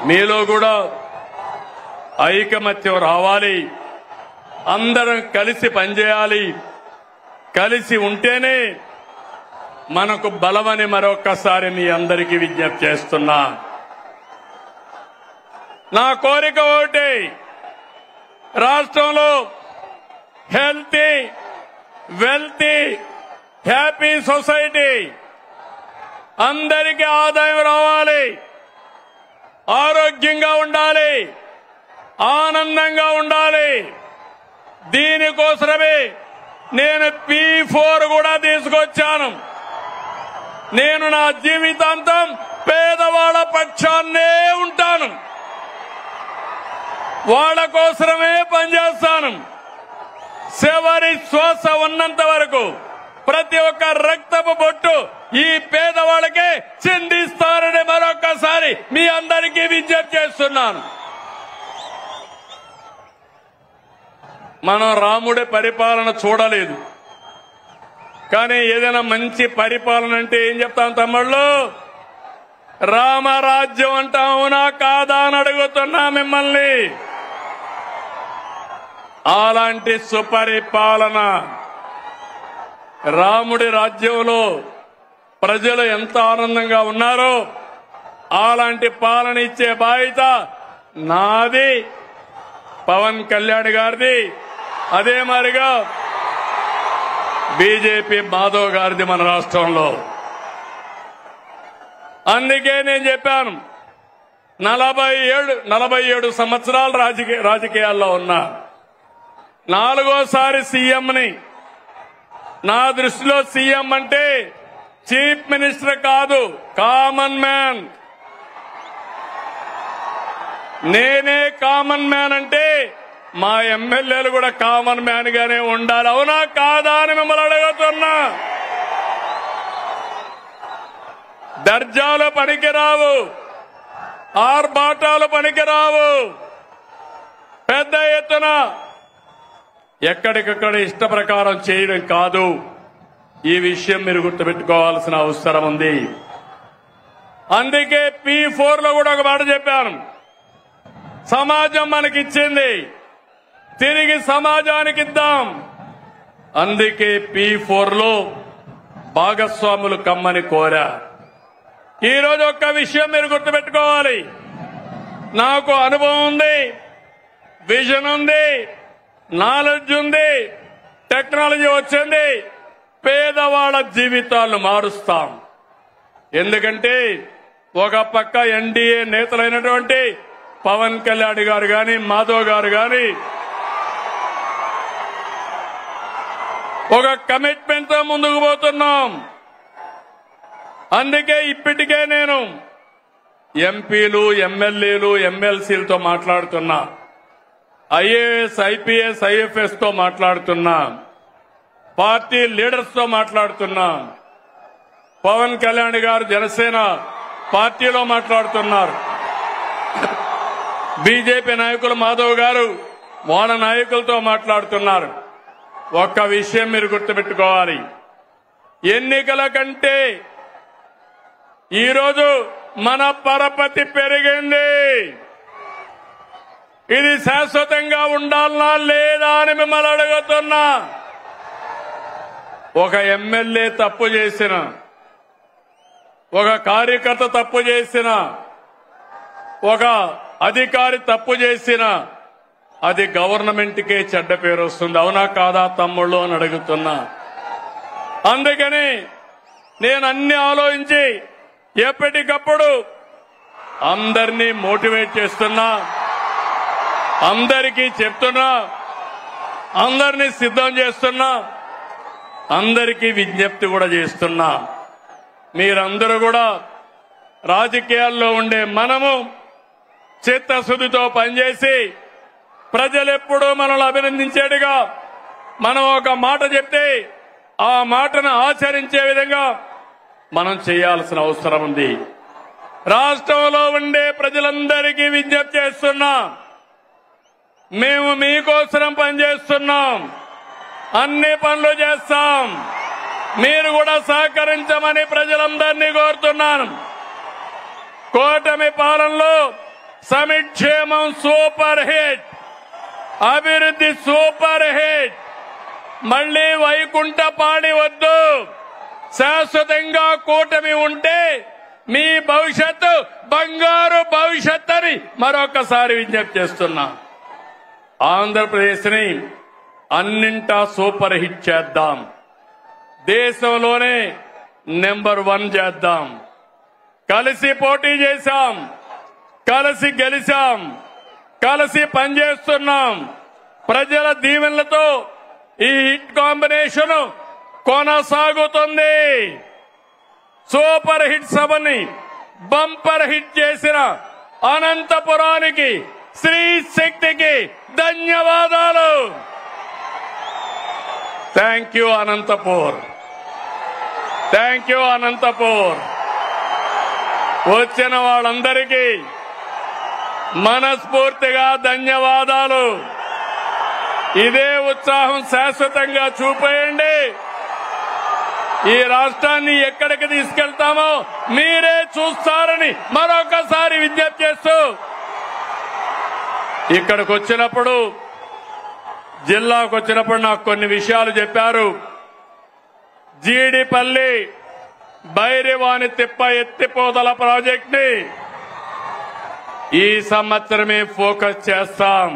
మీలో కూడా ఐకమత్యం రావాలి, అందరం కలిసి పనిచేయాలి. కలిసి ఉంటేనే మనకు బలమని మరొక్కసారి మీ అందరికీ విజ్ఞప్తి చేస్తున్నా. నా కోరిక ఒకటి, రాష్ట్రంలో హెల్తీ, వెల్తీ, హ్యాపీ సొసైటీ, అందరికీ ఆదాయం రావాలి, ఆరోగ్యంగా ఉండాలి, ఆనందంగా ఉండాలి. దీనికోసమే నేను P4 కూడా తీసుకొచ్చాను. నేను నా జీవితాంతం పేదవాళ్ల పక్షాన్నే ఉంటాను, వాళ్ళ కోసమే పనిచేస్తాను. చివరి శ్వాస ఉన్నంత వరకు ప్రతి ఒక్క రక్తపు బొట్టు ఈ పేదవాళ్ళకే చిందిస్తారని మరొక్కసారి మీ అందరికీ విజ్ఞప్తి చేస్తున్నాను. మనం రాముడి పరిపాలన చూడలేదు, కానీ ఏదైనా మంచి పరిపాలన అంటే ఏం చెప్తాం తమ్ముళ్ళు? రామరాజ్యం అంటాం, అవునా కాదా అని అడుగుతున్నా మిమ్మల్ని. అలాంటి సుపరిపాలన రాముడి రాజ్యంలో ప్రజలు ఎంత ఆనందంగా ఉన్నారో అలాంటి పాలన ఇచ్చే బాధ్యత నాది, పవన్ కళ్యాణ్ గారిది, అదే మాదిరిగా బీజేపీ మాధవ్ గారిది మన రాష్ట్రంలో. అందుకే నేను చెప్పాను, 47 సంవత్సరాలు రాజకీయాల్లో ఉన్నా, 4వ సీఎంని. నా దృష్టిలో సీఎం అంటే చీఫ్ మినిస్టర్ కాదు, కామన్ మ్యాన్. నేనే కామన్ మ్యాన్ అంటే మా ఎమ్మెల్యేలు కూడా కామన్ మ్యాన్ గానే ఉండాలి, అవునా కాదా అని మిమ్మల్ని అడుగుతున్నా. దర్జాలు పనికిరావు, ఆర్భాటాలు పనికిరావు. పెద్ద ఎత్తున ఎక్కడికక్కడ ఇష్ట ప్రకారం చేయడం కాదు. ఈ విషయం మీరు గుర్తుపెట్టుకోవాల్సిన అవసరం ఉంది. అందుకే P4 లో కూడా ఒక మాట చెప్పాను, సమాజం మనకిచ్చింది, తిరిగి సమాజానికి ఇద్దాం. అందుకే P4 లో భాగస్వాములు కమ్మని కోరా. ఈరోజు ఒక్క విషయం మీరు గుర్తుపెట్టుకోవాలి, నాకు అనుభవం ఉంది, విజన్ ఉంది, నాలెడ్జ్ ఉంది, టెక్నాలజీ వచ్చింది. పేదవాళ్ల జీవితాలను మారుస్తాం. ఎందుకంటే ఒక పక్క ఎన్డీఏ నేతలైనటువంటి పవన్ కళ్యాణ్ గారు గాని, మాధవ్ గారు గాని ఒక కమిట్మెంట్ తో ముందుకు పోతున్నాం. అందుకే ఇప్పటికే నేను ఎంపీలు, ఎమ్మెల్యేలు, ఎమ్మెల్సీలతో మాట్లాడుతున్నా, ఐఏఎస్, ఐపీఎస్, ఐఎఫ్ఎస్ తో మాట్లాడుతున్నా, పార్టీ లీడర్స్ తో మాట్లాడుతున్నా. పవన్ కళ్యాణ్ గారు జనసేన పార్టీలో మాట్లాడుతున్నారు, బీజేపీ నాయకులు మాధవ్ గారు వాళ్ళ నాయకులతో మాట్లాడుతున్నారు. ఒక్క విషయం మీరు గుర్తుపెట్టుకోవాలి, ఎన్నికల కంటే ఈరోజు మన పరపతి పెరిగింది. ఇది శాశ్వతంగా ఉండాలనా లేదా అని మిమ్మల్ని అడుగుతున్నా. ఒక ఎమ్మెల్యే తప్పు చేసిన, ఒక కార్యకర్త తప్పు చేసిన, ఒక అధికారి తప్పు చేసిన అది గవర్నమెంట్కే చెడ్డ పేరు వస్తుంది, అవునా కాదా తమ్ముళ్ళు అని అడుగుతున్నా. అందుకని నేను అన్ని ఆలోచించి ఎప్పటికప్పుడు అందరినీ మోటివేట్ చేస్తున్నా, అందరికీ చెప్తున్నా, అందరినీ సిద్ధం చేస్తున్నా, అందరికీ విజ్ఞప్తి కూడా చేస్తున్నా. మీరందరూ కూడా రాజకీయాల్లో ఉండే మనము చిత్తశుద్ధితో పనిచేసి ప్రజలెప్పుడూ మనల్ని అభినందించేట్టుగా మనం ఒక మాట చెప్తే ఆ మాటను ఆచరించే విధంగా మనం చేయాల్సిన అవసరం ఉంది. రాష్ట్రంలో ఉండే ప్రజలందరికీ విజ్ఞప్తి చేస్తున్నాం, మేము మీకోసం పనిచేస్తున్నాం, అన్ని పనులు చేస్తాం, మీరు కూడా సహకరించమని ప్రజలందరినీ కోరుతున్నాను. కూటమి పాలనలో సంక్షేమం సూపర్ హిట్, అభివృద్ధి సూపర్ హిట్. మళ్లీ వైకుంఠపాడి వద్దు, శాశ్వతంగా కూటమి ఉంటే మీ భవిష్యత్తు బంగారు భవిష్యత్ అని మరొకసారి విజ్ఞప్తి చేస్తున్నా. ఆంధ్రప్రదేశ్ ని అన్నింటా సూపర్ హిట్ చేద్దాం, దేశంలోనే నెంబర్ 1 చేద్దాం. కలిసి పోటీ చేశాం, కలిసి గెలిచాం, కలిసి పనిచేస్తున్నాం. ప్రజల దీవెనలతో ఈ హిట్ కాంబినేషన్ కొనసాగుతుంది. సూపర్ హిట్ సభని బంపర్ హిట్ చేసిన అనంతపురానికి, శ్రీ శక్తికి ధన్యవాదాలు. Thank you Anantapur, thank you Anantapur. వచ్చిన వాళ్ళందరికీ మనస్ఫూర్తిగా ధన్యవాదాలు. ఇదే ఉత్సాహం శాశ్వతంగా చూపేయండి. ఈ రాష్ట్రాన్ని ఎక్కడికి తీసుకెళ్తామో మీరే చూస్తారని మరొకసారి విజ్ఞప్తి చేస్తూ, ఇక్కడికి వచ్చినప్పుడు, జిల్లాకు వచ్చినప్పుడు నాకు కొన్ని విషయాలు చెప్పారు. జీడిపల్లి బైరివాణి తిప్ప ఎత్తిపోతల ప్రాజెక్ట్ ని ఈ సంవత్సరమే ఫోకస్ చేస్తాం.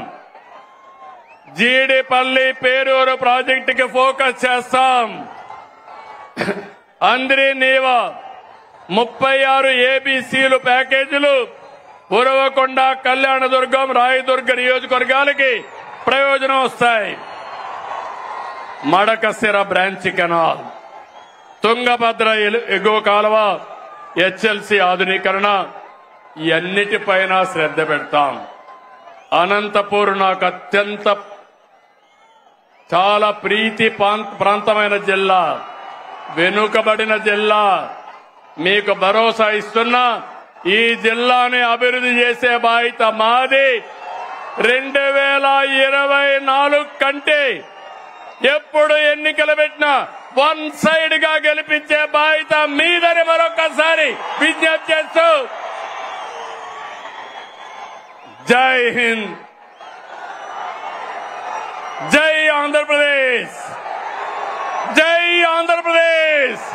జీడిపల్లి పేరూరు ప్రాజెక్టుకి ఫోకస్ చేస్తాం. అంద్రి నీవా 36 ఏబీసీలు ప్యాకేజీలు ఉరవకొండ, కళ్యాణదుర్గం, రాయదుర్గ నియోజకవర్గాలకి ప్రయోజనం వస్తాయి. మడకశిర బ్రాంచ్ కెనాల్, తుంగభద్ర ఎగువ కాలువ, హెచ్ఎల్సీ ఆధునీకరణ, ఇవన్నిటిపైన శ్రద్ధ పెడతాం. అనంతపూర్ నాకు అత్యంత చాలా ప్రీతి ప్రాంతమైన జిల్లా, వెనుకబడిన జిల్లా. మీకు భరోసా ఇస్తున్నా, ఈ జిల్లాని అభివృద్ధి చేసే బాధ్యత మాది. 2024 కంటే ఎప్పుడు ఎన్నికలు పెట్టినా వన్ సైడ్ గా గెలిపించే బాధ్యత మీదని మరొకసారి విజ్ఞప్తి చేస్తూ, జై హింద్, జై ఆంధ్రప్రదేశ్, జై ఆంధ్రప్రదేశ్.